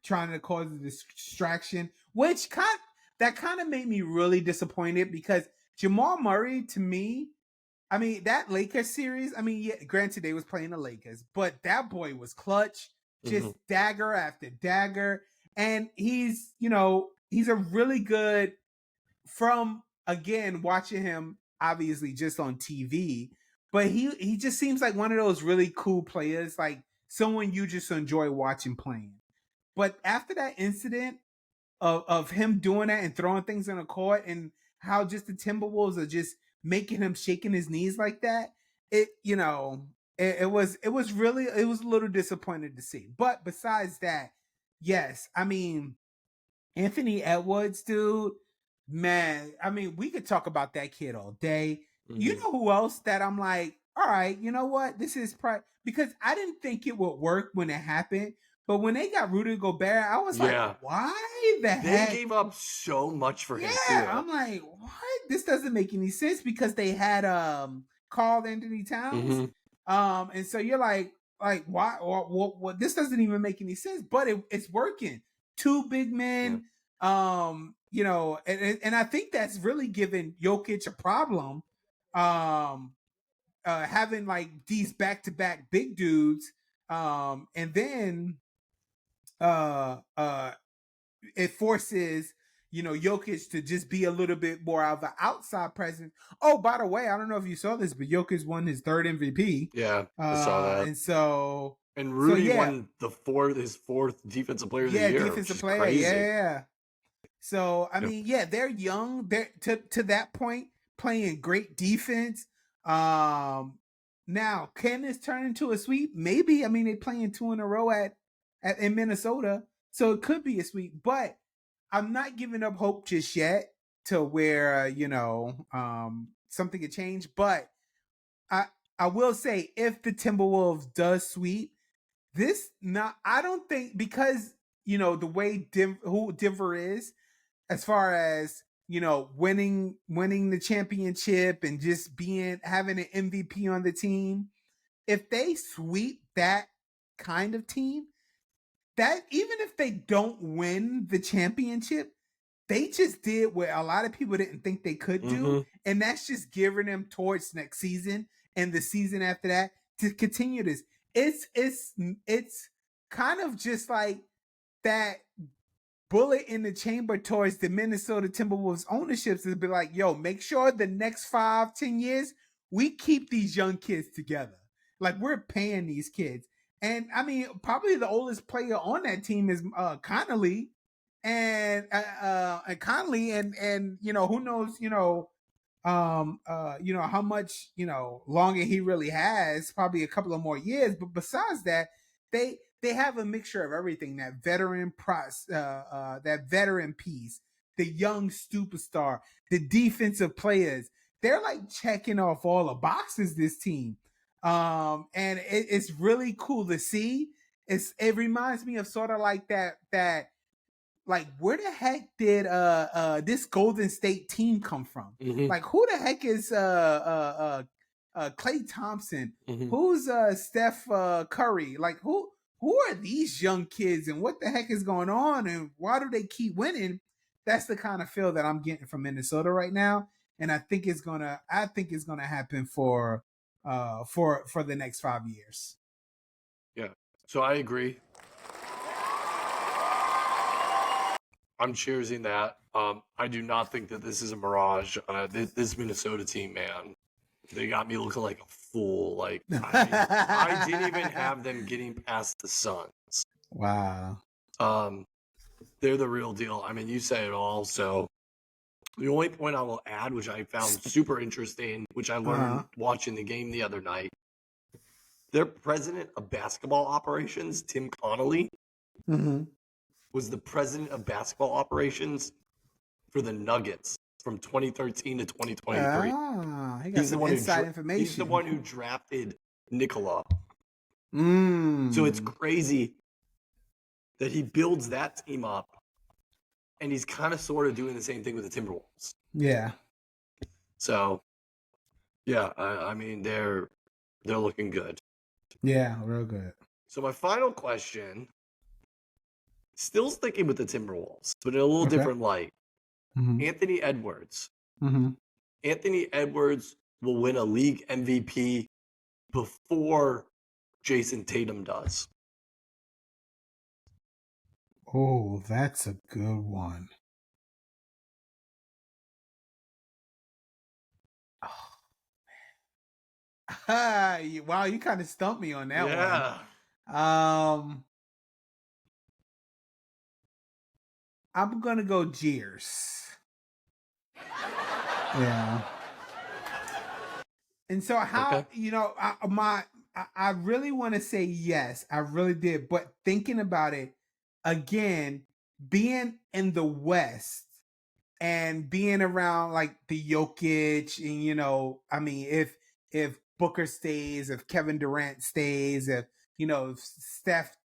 trying to cause a distraction, which kind of made me really disappointed because Jamal Murray, to me, I mean, that Lakers series, I mean, yeah, granted they was playing the Lakers, but that boy was clutch, just dagger after dagger. And he's a really good, from, again, watching him, obviously just on TV, but he just seems like one of those really cool players, like someone you just enjoy watching playing. But after that incident of him doing that and throwing things on the court, and how just the Timberwolves are just making him shaking his knees like that, it was a little disappointing to see. But besides that, yes, I mean, Anthony Edwards, dude, man, I mean, we could talk about that kid all day. You know who else that I'm like, all right, you know what? This is because I didn't think it would work when it happened. But when they got Rudy Gobert, I was like, why the heck? They gave up so much for him, too. I'm like, what? This doesn't make any sense because they had Karl Anthony Towns. And so you're like why? What? This doesn't even make any sense, but it's working. Two big men, and I think that's really given Jokic a problem. Having like these back-to-back big dudes, and then it forces Jokic to just be a little bit more of an outside presence. Oh, by the way, I don't know if you saw this, but Jokic won his third MVP. Yeah, I saw that. And Rudy won his fourth defensive player of the year. Yeah, defensive player. Crazy. Yeah. So I mean, they're young. They're to that point playing great defense. Now, can this turn into a sweep? Maybe. I mean, they're playing 2 in a row in Minnesota, so it could be a sweep. But I'm not giving up hope just yet to where something could change. But I will say, if the Timberwolves does sweep I don't think, because the way who Denver is, as far as winning the championship and just having an MVP on the team, if they sweep that kind of team, that even if they don't win the championship, they just did what a lot of people didn't think they could do, and that's just gearing them towards next season and the season after that to continue this. It's kind of just like that bullet in the chamber towards the Minnesota Timberwolves ownerships to be like, yo, make sure the next 5-10 years we keep these young kids together. Like, we're paying these kids. And I mean, probably the oldest player on that team is Connolly, and Conley, and who knows, how much longer he really has, probably a couple of more years. But besides that, they have a mixture of everything: that veteran that veteran piece, the young superstar, the defensive players, they're like checking off all the boxes, this team. And it's really cool to see. It reminds me of sort of like that like where the heck did this Golden State team come from? Mm-hmm. Like who the heck is Klay Thompson? Mm-hmm. Who's Steph Curry? Like who are these young kids and what the heck is going on and why do they keep winning? That's the kind of feel that I'm getting from Minnesota right now, and I think it's gonna happen for the next 5 years. Yeah, so I agree. I'm cheersing that. I do not think that this is a mirage. This Minnesota team, man, they got me looking like a fool. Like I didn't even have them getting past the Suns. Wow. They're the real deal. I mean, you say it all. So the only point I will add, which I found super interesting, which I learned watching the game the other night, their president of basketball operations, Tim Connolly, was the president of basketball operations for the Nuggets from 2013 to 2023. He got some inside information. He's the one who drafted Nikola. Mm. So it's crazy that he builds that team up, and he's kind of sort of doing the same thing with the Timberwolves. Yeah. So, yeah, I mean, they're looking good. Yeah, real good. So my final question, still sticking with the Timberwolves, but in a little different light. Anthony Edwards. Anthony Edwards will win a league MVP before Jason Tatum does. Oh, that's a good one. Oh, wow, you kind of stumped me on that one. I'm gonna go Jeers. Yeah. And so how I really want to say yes, I really did, but thinking about it again, being in the West and being around like the Jokic and I mean if Booker stays, if Kevin Durant stays, if if Steph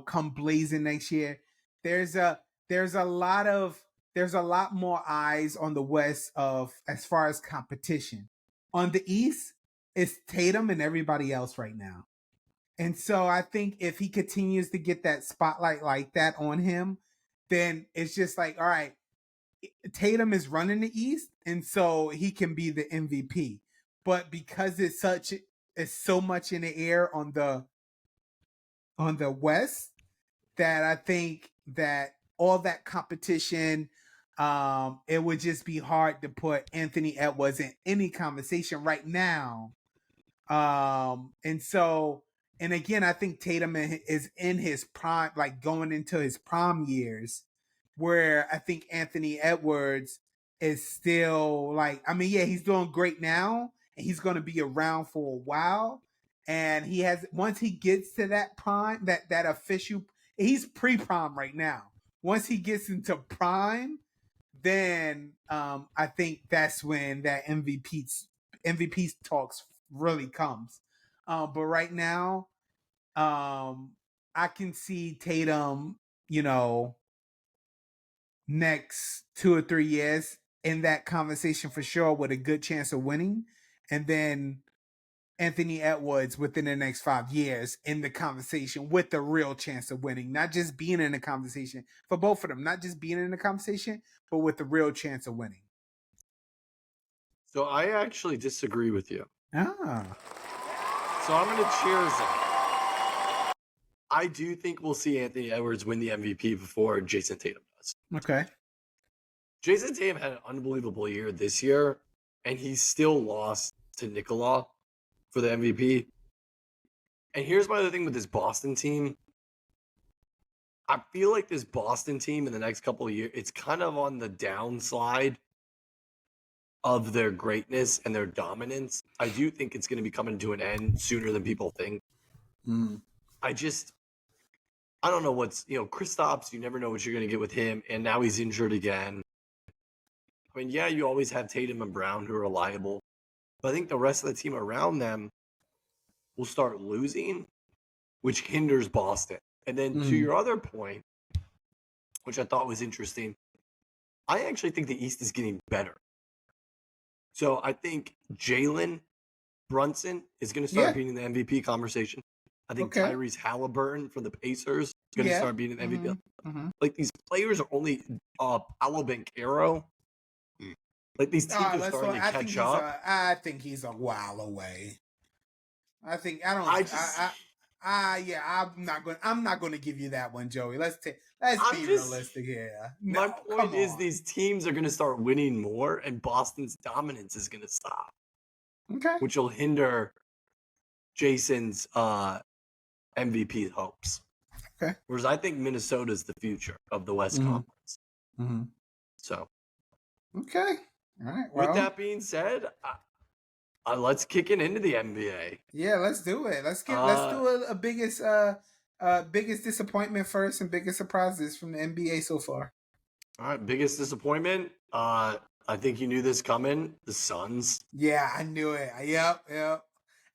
come blazing next year, there's a lot more eyes on the West of as far as competition. On the East, it's Tatum and everybody else right now. And so I think if he continues to get that spotlight like that on him, then it's just like, all right, Tatum is running the East, and so he can be the MVP. But because it's so much in the air on the West, that I think that all that competition, it would just be hard to put Anthony Edwards in any conversation right now. And again, I think Tatum is in his prime, like going into his prime years, where I think Anthony Edwards is still like, I mean, yeah, he's doing great now and he's going to be around for a while. And once he gets to that prime, that official, he's pre-prime right now. Once he gets into prime, then I think that's when that MVP talks really comes. But right now, I can see Tatum, next 2 or 3 years in that conversation for sure with a good chance of winning. And then Anthony Edwards within the next 5 years in the conversation with a real chance of winning, not just being in the conversation for both of them, not just being in the conversation, but with a real chance of winning. So I actually disagree with you. Ah. So I'm going to cheers it. I do think we'll see Anthony Edwards win the MVP before Jason Tatum does. Okay. Jason Tatum had an unbelievable year this year, and he still lost to Nikola for the MVP. And here's my other thing with this Boston team. I feel like this Boston team in the next couple of years, it's kind of on the downside of their greatness and their dominance. I do think it's going to be coming to an end sooner than people think. I don't know what's, Kristaps, you never know what you're going to get with him. And now he's injured again. I mean, yeah, you always have Tatum and Brown who are reliable, but I think the rest of the team around them will start losing, which hinders Boston. And then to your other point, which I thought was interesting, I actually think the East is getting better. So I think Jalen Brunson is going to start being in the MVP conversation. I think Tyrese Halliburton from the Pacers is going to start being in the MVP. Like, these players are only Paolo Banchero. Like, these teams are starting to catch up. I think he's a while away. I'm not gonna give you that one, Joey. Let's be realistic here. My point is, these teams are going to start winning more, and Boston's dominance is going to stop. Okay. Which will hinder Jason's MVP hopes. Okay. Whereas I think Minnesota's the future of the West Conference. So. Okay. All right. Well, with that being said, let's kick it into the NBA. Yeah, let's do it. Let's do a biggest disappointment first and biggest surprises from the NBA so far. All right, biggest disappointment. I think you knew this coming. The Suns. Yeah, I knew it. Yep.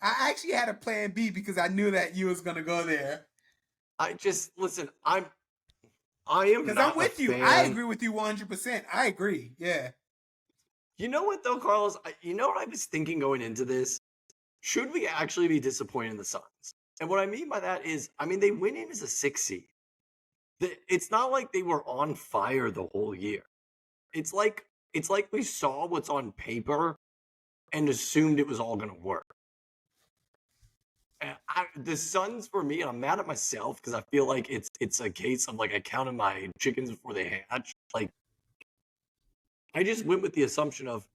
I actually had a plan B because I knew that you was gonna go there. I am because I'm with you. I agree with you 100%. I agree. Yeah. You know what though, Carlos? You know what I was thinking going into this? Should we actually be disappointed in the Suns? And what I mean by that is, they went in as a 6 seed. It's not like they were on fire the whole year. It's like we saw what's on paper and assumed it was all going to work. And the Suns, for me, and I'm mad at myself because I feel like it's a case of like I counted my chickens before they hatched. Like, I just went with the assumption of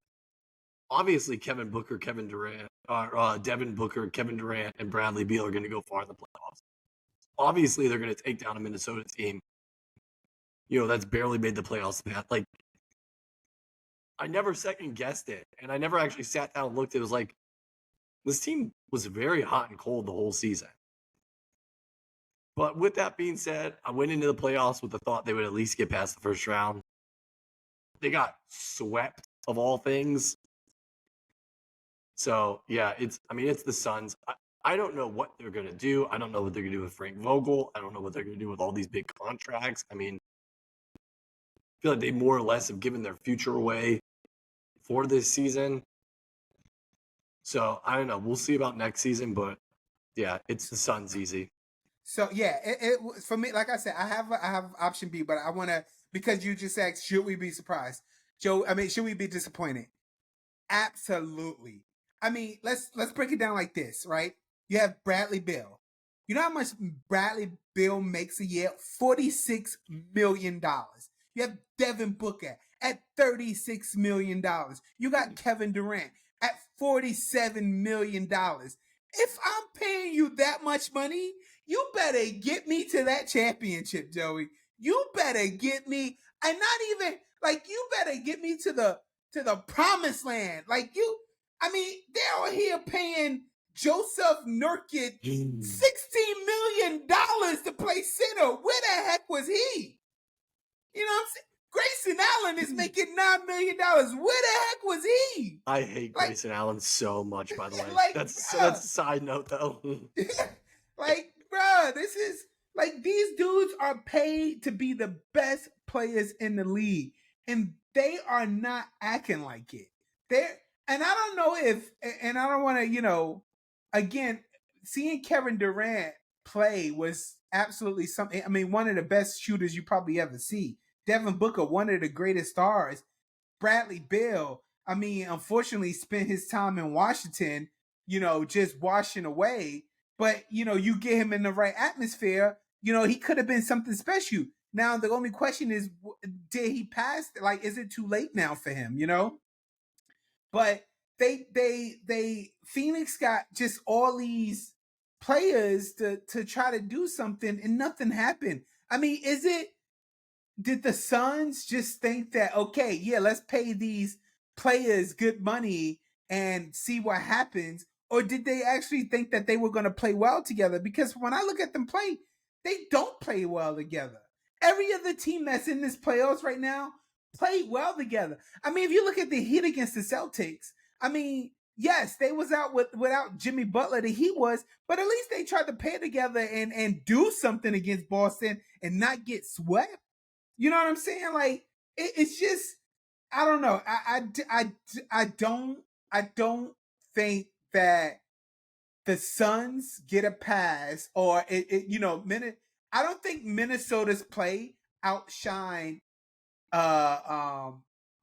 obviously Devin Booker, Kevin Durant, and Bradley Beal are going to go far in the playoffs. Obviously, they're going to take down a Minnesota team, that's barely made the playoffs. Like, I never second guessed it, and I never actually sat down and looked. It was like this team was very hot and cold the whole season. But with that being said, I went into the playoffs with the thought they would at least get past the first round. They got swept, of all things. So, yeah, it's the Suns. I don't know what they're going to do. I don't know what they're going to do with Frank Vogel. I don't know what they're going to do with all these big contracts. I feel like they more or less have given their future away for this season. So, I don't know. We'll see about next season, but, yeah, it's the Suns easy. So, yeah, it for me, like I said, I have option B, but I want to, because you just asked, should we be surprised? Joe, should we be disappointed? Absolutely. Let's break it down like this, right? You have Bradley Beal. You know how much Bradley Beal makes a year? $46 million. You have Devin Booker at $36 million. You got Kevin Durant at $47 million. If I'm paying you that much money, you better get me to that championship, Joey. You better get me, and not even, like, you better get me to the promised land. Like, they're here paying Joseph Nurkic $16 million to play center. Where the heck was he? You know what I'm saying? Grayson Allen is making $9 million. Where the heck was he? I hate Grayson Allen so much, by the way. That's a side note, though. This is, these dudes are paid to be the best players in the league, and they are not acting like it. And I don't know and I don't want to, again, seeing Kevin Durant play was absolutely something. One of the best shooters you probably ever see. Devin Booker, one of the greatest stars. Bradley Beal, unfortunately spent his time in Washington, just washing away. But, you get him in the right atmosphere, he could have been something special. Now, the only question is, did he pass? Like, is it too late now for him, But Phoenix got just all these players to try to do something, and nothing happened. Did the Suns just think that, okay, yeah, let's pay these players good money and see what happens? Or did they actually think that they were going to play well together? Because when I look at them play, they don't play well together. Every other team that's in this playoffs right now played well together. I mean, if you look at the Heat against the Celtics, I mean, yes, they was out without Jimmy Butler. The Heat was, but at least they tried to play together and do something against Boston and not get swept. You know what I'm saying? Like it's just I don't know. I don't think that the Suns get a pass or I don't think Minnesota's play outshine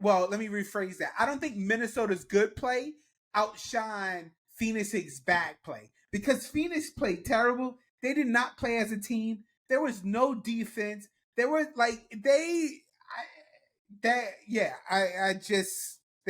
well, let me rephrase that. I don't think Minnesota's good play outshine Phoenix's bad play because Phoenix played terrible. They did not play as a team. There was no defense. There was like they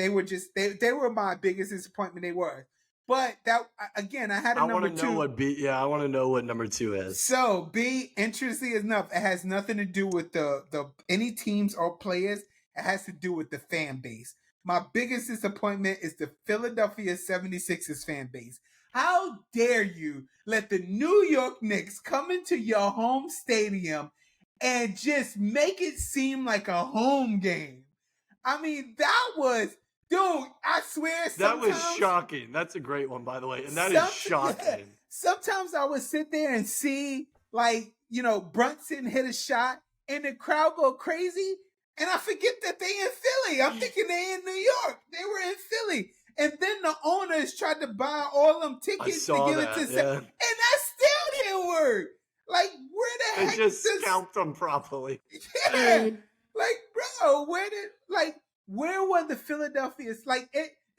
were my biggest disappointment. They were, but that again, I had a number two. I want to know what number 2 is. So B, interesting enough, it has nothing to do with the any teams or players. It has to do with the fan base. My biggest disappointment is the Philadelphia 76ers fan base. How dare you let the New York Knicks come into your home stadium and just make it seem like a home game? I mean, that was, dude, I swear that was shocking. That's a great one, by the way. And that is shocking. Yeah, sometimes I would sit there and see, like, Brunson hit a shot and the crowd go crazy. And I forget that they in Philly. I'm thinking they in New York. They were in Philly. And then the owners tried to buy all them tickets to give it to them. And that still didn't work. Like, where the heck? They just scalped them properly. Yeah. Like, bro, where were the Philadelphians?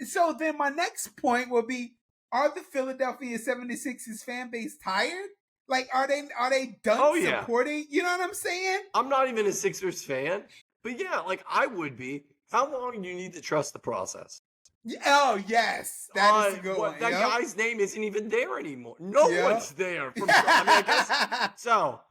So then my next point will be, are the Philadelphia 76ers fan base tired? Like, are they done supporting? You know what I'm saying? I'm not even a Sixers fan. But yeah, like I would be. How long do you need to trust the process? Oh, yes. That is a good one. That guy's name isn't even there anymore. No one's there. I guess so.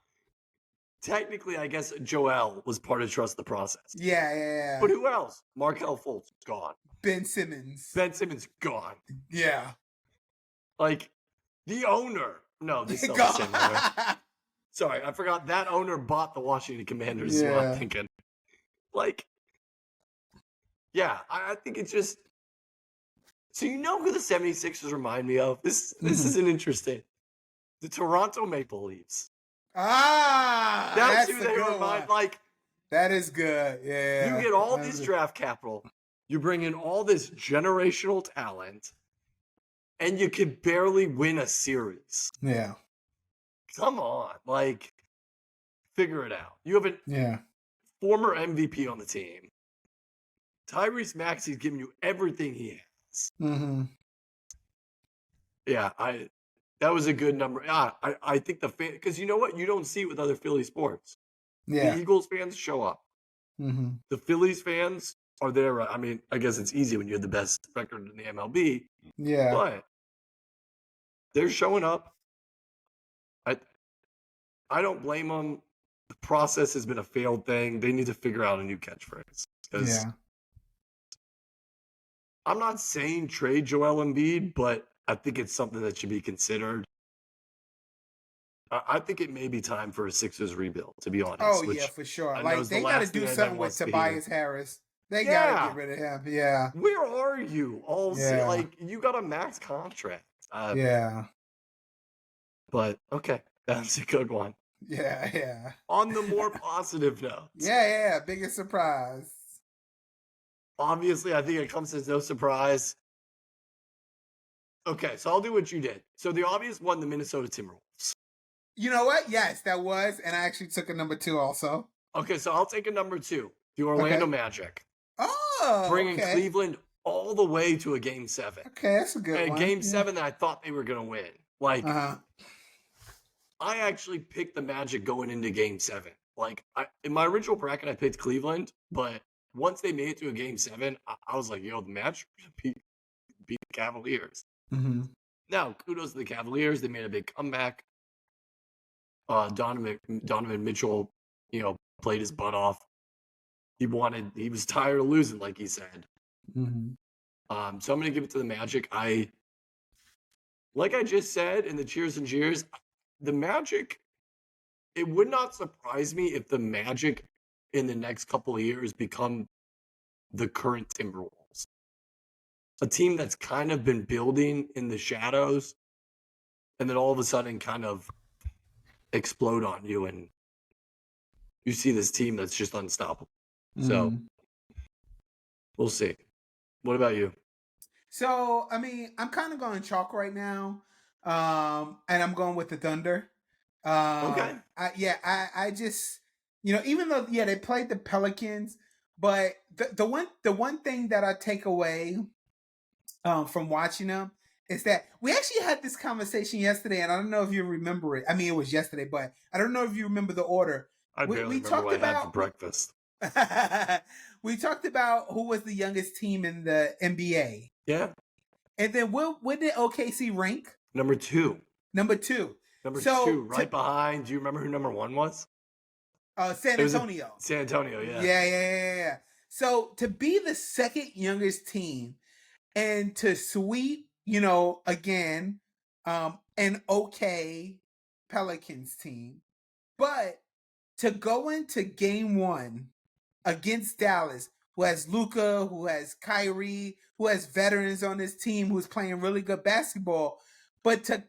Technically, I guess Joel was part of Trust the Process. Yeah. But who else? Markelle Fultz, gone. Ben Simmons, gone. Yeah. Like, the owner. No, this is not the same owner. Sorry, I forgot. That owner bought the Washington Commanders, is what I'm thinking. Like, yeah, I think it's just... So you know who the 76ers remind me of? This isn't interesting. The Toronto Maple Leafs. That's who they remind. Like, that is good. Yeah. You get all this draft capital. You bring in all this generational talent. And you can barely win a series. Yeah. Come on. Like, figure it out. You have a former MVP on the team. Tyrese Maxey's giving you everything he has. Mm-hmm. Yeah, that was a good number. I think the fan, because you know what? You don't see it with other Philly sports. Yeah. The Eagles fans show up. Mm-hmm. The Phillies fans are there. I mean, I guess it's easy when you're the best record in the MLB. Yeah. But they're showing up. I don't blame them. The process has been a failed thing. They need to figure out a new catchphrase. Yeah. I'm not saying trade Joel Embiid, but I think it's something that should be considered. I think it may be time for a Sixers rebuild, to be honest. Oh, yeah, for sure. Like, they got to do something with Tobias Harris. They got to get rid of him. Yeah. Where are you? Like, you got a max contract. Yeah. But, okay. That's a good one. Yeah. On the more positive note. Yeah. Biggest surprise. Obviously, I think it comes as no surprise. Okay, so I'll do what you did. So the obvious one, the Minnesota Timberwolves. You know what? Yes, that was. And I actually took a number 2 also. Okay, so I'll take a number 2. The Orlando Magic. Oh, bringing Cleveland all the way to a Game 7. Okay, that's a good one. Game 7 that I thought they were going to win. Like, I actually picked the Magic going into Game 7. Like, in my original bracket, I picked Cleveland, but once they made it to a Game 7, I was like, yo, the Magic beat the Cavaliers. Mm-hmm. Now, kudos to the Cavaliers. They made a big comeback. Donovan Mitchell, played his butt off. He was tired of losing, like he said. Mm-hmm. So I'm going to give it to the Magic. Like I just said in the cheers and jeers, the Magic, it would not surprise me if the Magic in the next couple of years become the current Timberwolves. A team that's kind of been building in the shadows and then all of a sudden kind of explode on you and you see this team that's just unstoppable. So we'll see. What about you? So, I mean, I'm kind of going chalk right now. And I'm going with the Thunder. Okay. I just, even though, they played the Pelicans, but the one thing that I take away from watching them is that we actually had this conversation yesterday, and I don't know if you remember it. I mean, it was yesterday, but I don't know if you remember the order. I barely remember what I had for breakfast. We talked about who was the youngest team in the NBA. Yeah. And then where did OKC rank? Number 2. Number 2. Number 2, right behind. Do you remember who number 1 was? San Antonio. San Antonio, yeah. Yeah. So to be the second youngest team and to sweep, again, an okay Pelicans team, but to go into game 1 against Dallas, who has Luka, who has Kyrie, who has veterans on his team, who's playing really good basketball, but to,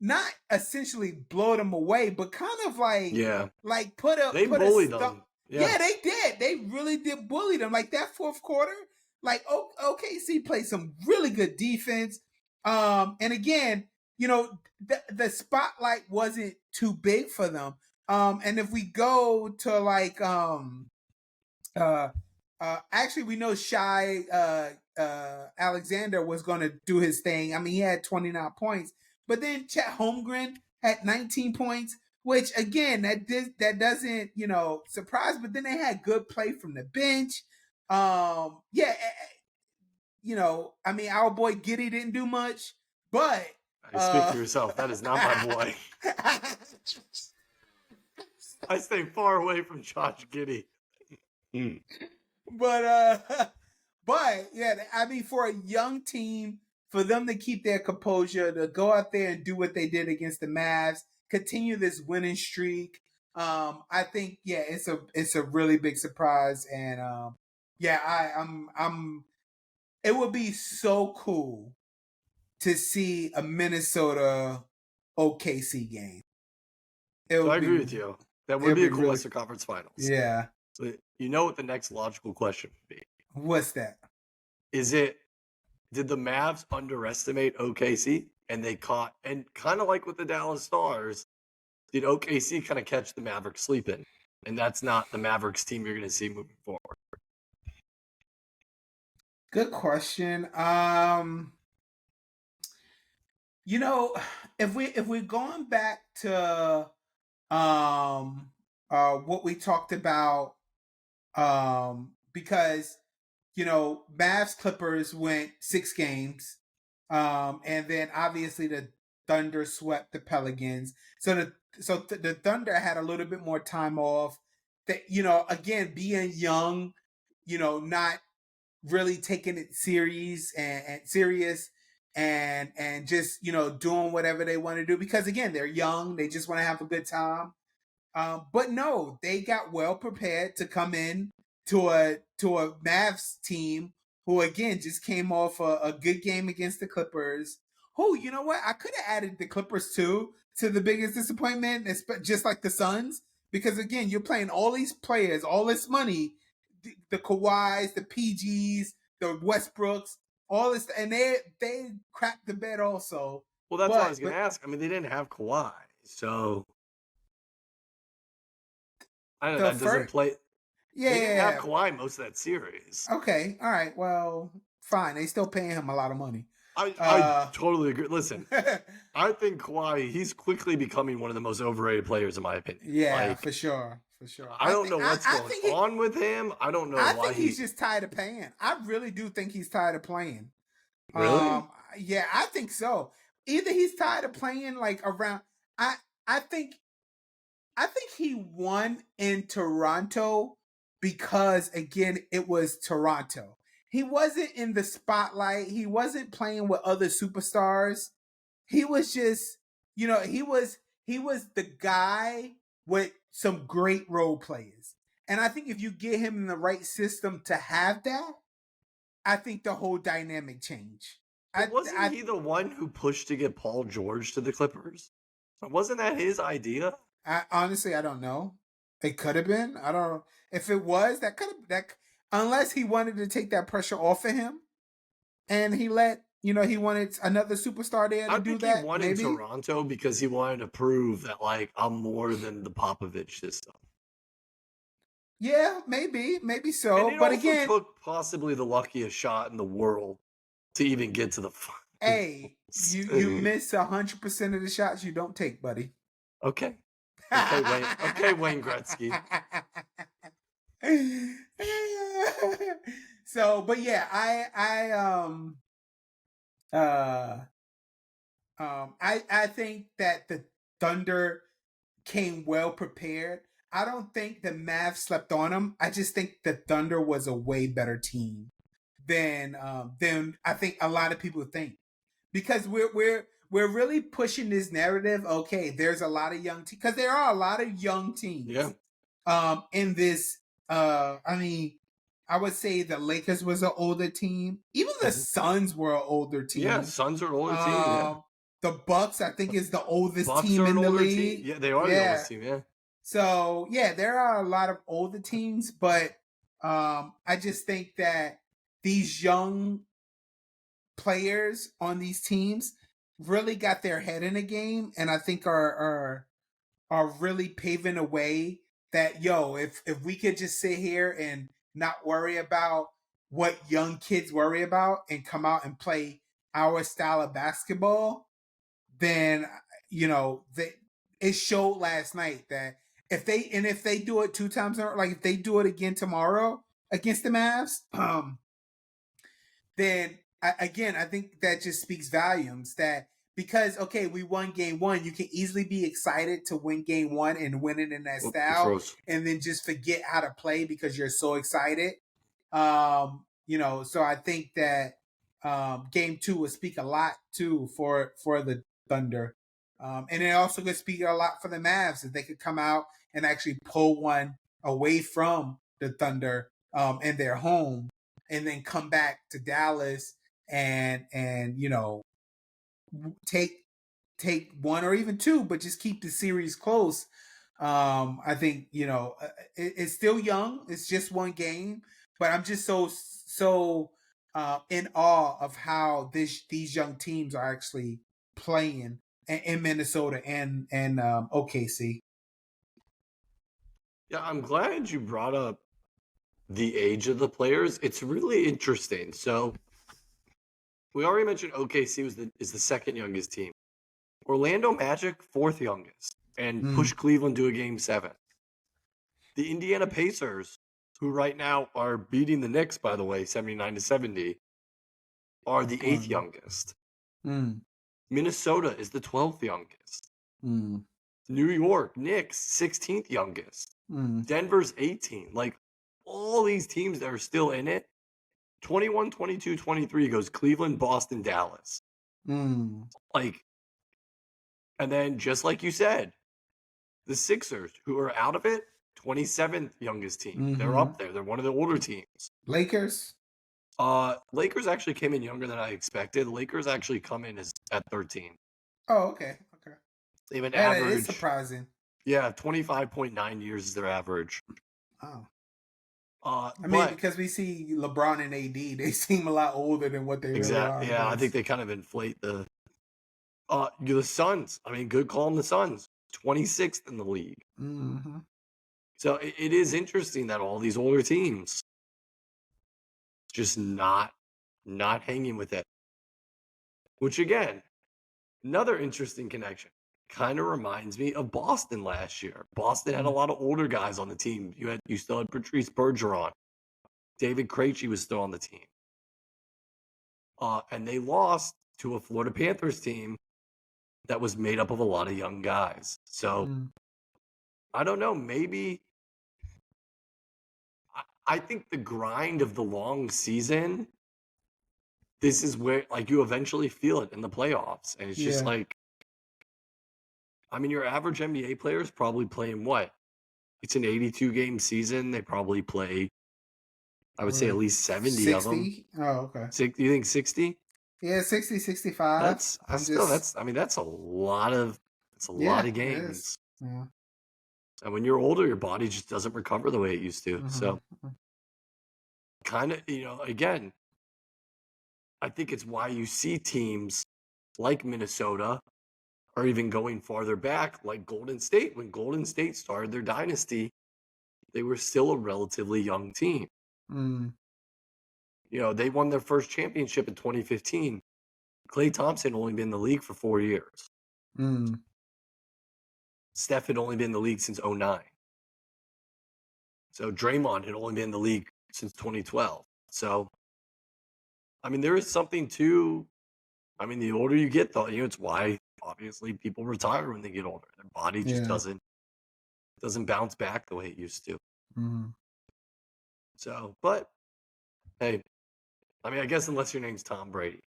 not essentially blow them away, but kind of they bullied them. Yeah, they did. They really did bully them. Like that fourth quarter, like OKC played some really good defense. And again, the spotlight wasn't too big for them. And if we go to actually we know Shai Alexander was going to do his thing. I mean, he had 29 points, but then Chet Holmgren had 19 points, which again, that doesn't, surprise, but then they had good play from the bench. I mean, our boy Giddey didn't do much, but speak for yourself. That is not my boy. I stay far away from Josh Giddey. But yeah, I mean, for a young team, for them to keep their composure, to go out there and do what they did against the Mavs, continue this winning streak, I think it's a really big surprise, and I'm. It would be so cool to see a Minnesota OKC game. I agree with you. That would be a cool Western Conference Finals. Yeah. So you know what the next logical question would be? What's that? Did the Mavs underestimate OKC and they caught, and kind of like with the Dallas Stars, did OKC kind of catch the Mavericks sleeping? And that's not the Mavericks team you're going to see moving forward. Good question. If we're going back to what we talked about, because Mavs Clippers went 6 games, and then obviously the Thunder swept the Pelicans. So the Thunder had a little bit more time off. That again, being young, not really taking it serious and just doing whatever they want to do, because again, they're young, they just want to have a good time. But no, they got well prepared to come in to a Mavs team who again just came off a good game against the Clippers. Who, you know what? I could have added the Clippers too to the biggest disappointment, just like the Suns, because again, you're playing all these players, all this money, the Kawhis, the PGs, the Westbrooks, all this, and they crapped the bed also. Well, that's what I was going to ask. I mean, they didn't have Kawhi, so I don't know. That doesn't play. Yeah, they didn't have Kawhi most of that series. Okay, all right. Well, fine. They still paying him a lot of money. I totally agree. Listen, I think Kawhi, he's quickly becoming one of the most overrated players in my opinion. Yeah, for sure. I don't know what's going on with him. I don't know why. I think he's just tired of paying. I really do think he's tired of playing. Really? Yeah, I think so. Either he's tired of playing around. I think he won in Toronto because again, it was Toronto. He wasn't in the spotlight. He wasn't playing with other superstars. He was just, he was the guy with some great role players. And I think if you get him in the right system to have that, I think the whole dynamic change. But wasn't he the one who pushed to get Paul George to the Clippers? Wasn't that his idea? I honestly, I don't know. It could have been. I don't know. If it was, that could have that unless he wanted to take that pressure off of him and he let, he wanted another superstar there to I do think that. he wanted Maybe. Toronto because he wanted to prove that, like, I'm more than the Popovich system. Yeah, maybe so. And it but also again, took possibly the luckiest shot in the world to even get to the finals. hey, you miss 100% of the shots you don't take, buddy. Okay. Okay, Wayne Gretzky. So, but yeah, I think that the Thunder came well prepared. I don't think the Mavs slept on them. I just think the Thunder was a way better team than I think a lot of people think, because we're really pushing this narrative. Okay, there's a lot of young teams, because there are a lot of young teams. Yeah. In this, I mean, I would say the Lakers was an older team. Even the Suns were an older team. Yeah, Suns are an older team. Yeah. The Bucks, I think, is the oldest Bucks team in the league. Team. Yeah, they are the oldest team. Yeah. So yeah, there are a lot of older teams, but I just think that these young players on these teams really got their head in the game, and I think are really paving a way that, if we could just sit here and not worry about what young kids worry about and come out and play our style of basketball, then it showed last night that if they do it 2 times, like if they do it again tomorrow against the Mavs, then I think that just speaks volumes, that because, okay, we won game 1, you can easily be excited to win game 1 and win it in that style, and then just forget how to play because you're so excited. So I think that game 2 will speak a lot too for the Thunder. And it also could speak a lot for the Mavs if they could come out and actually pull one away from the Thunder in their home, and then come back to Dallas and take 1 or even 2, but just keep the series close. I think it's still young. It's just 1 game, but I'm just so in awe of how these young teams are actually playing in Minnesota and OKC. Yeah, I'm glad you brought up the age of the players. It's really interesting. So we already mentioned OKC is the second youngest team. Orlando Magic, 4th youngest, and pushed Cleveland to a game 7. The Indiana Pacers, who right now are beating the Knicks, by the way, 79-70, are the 8th youngest. Minnesota is the 12th youngest. New York Knicks, 16th youngest. Denver's 18th. Like, all these teams that are still in it, 21, 22, 23 goes Cleveland, Boston, Dallas. Like, and then just like you said, the Sixers, who are out of it, 27th youngest team. They're up there. They're one of the older teams. Lakers? Lakers actually came in younger than I expected. Lakers actually come in at 13. Oh, okay. They have an average. That is surprising. Yeah, 25.9 years is their average. Oh. Because we see LeBron and AD, they seem a lot older than what they really are. Yeah, I think they kind of inflate the Suns. I mean, good call on the Suns. 26th in the league. So it is interesting that all these older teams just not hanging with it. Which, again, another interesting connection. Kind of reminds me of Boston last year. Boston had a lot of older guys on the team. You still had Patrice Bergeron. David Krejci was still on the team. And they lost to a Florida Panthers team that was made up of a lot of young guys. So, I don't know, maybe I think the grind of the long season, this is where, like, you eventually feel it in the playoffs. And it's just like, I mean, your average NBA player is probably playing what? it's an 82 game season. They probably play, I would say, at least 70 of them. 60? Oh, okay. You think 60? Yeah, 60, 65. That's a lot of It games. is. Yeah. And when you're older, your body just doesn't recover the way it used to. Mhm, So mhm. kind of, again, I think it's why you see teams like Minnesota or even going farther back like Golden State. When Golden State started their dynasty, they were still a relatively young team. Mm, They won their first championship in 2015. Klay Thompson only been in the league for 4 years. mm. Steph had only been in the league since 2009. So Draymond had only been in the league since 2012. So, I mean, there is something to, the older you get, though, it's why obviously people retire when they get older. Their body just Yeah. doesn't bounce back the way it used to. Mm. So, but hey, I guess unless your name's Tom Brady,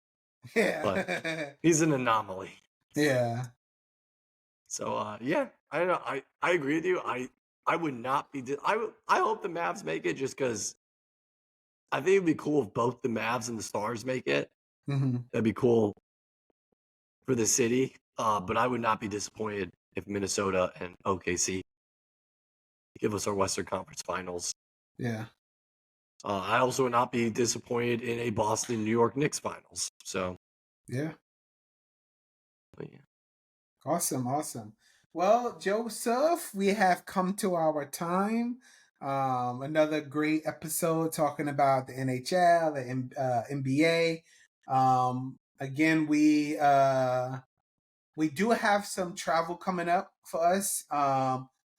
Yeah. but he's an anomaly. Yeah. So, yeah, I don't know. I agree with you. I would not be. I hope the Mavs make it just because I think it'd be cool if both the Mavs and the Stars make it. Hmm. That'd be cool for the city. But I would not be disappointed if Minnesota and OKC give us our Western Conference Finals. Yeah. I also would not be disappointed in a Boston New York Knicks Finals. So Yeah. but yeah. Awesome. Well, Joseph, we have come to our time. Another great episode talking about the NHL, the NBA. Again, we do have some travel coming up for us.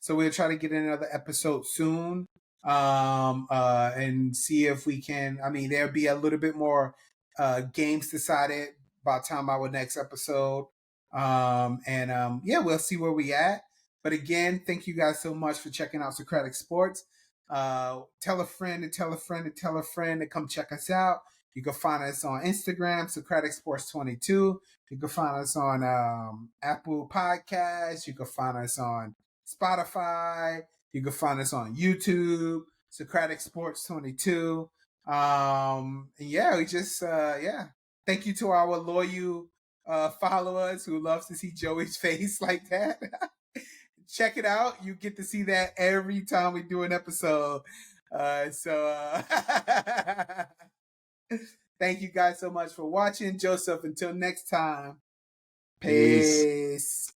So we'll try to get another episode soon. And see if we can. There'll be a little bit more games decided by the time our next episode. We'll see where we at. But again, thank you guys so much for checking out Socratic Sports. Tell a friend and tell a friend and tell a friend to come check us out. You can find us on Instagram, Socratic Sports 22. You can find us on Apple Podcasts. You can find us on Spotify. You can find us on YouTube, Socratic Sports 22. We just Thank you to our loyal followers who loves to see Joey's face like that. Check it out. You get to see that every time we do an episode. Thank you guys so much for watching. Joseph, until next time. Peace.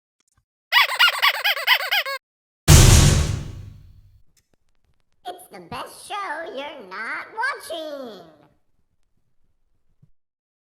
It's the best show you're not watching.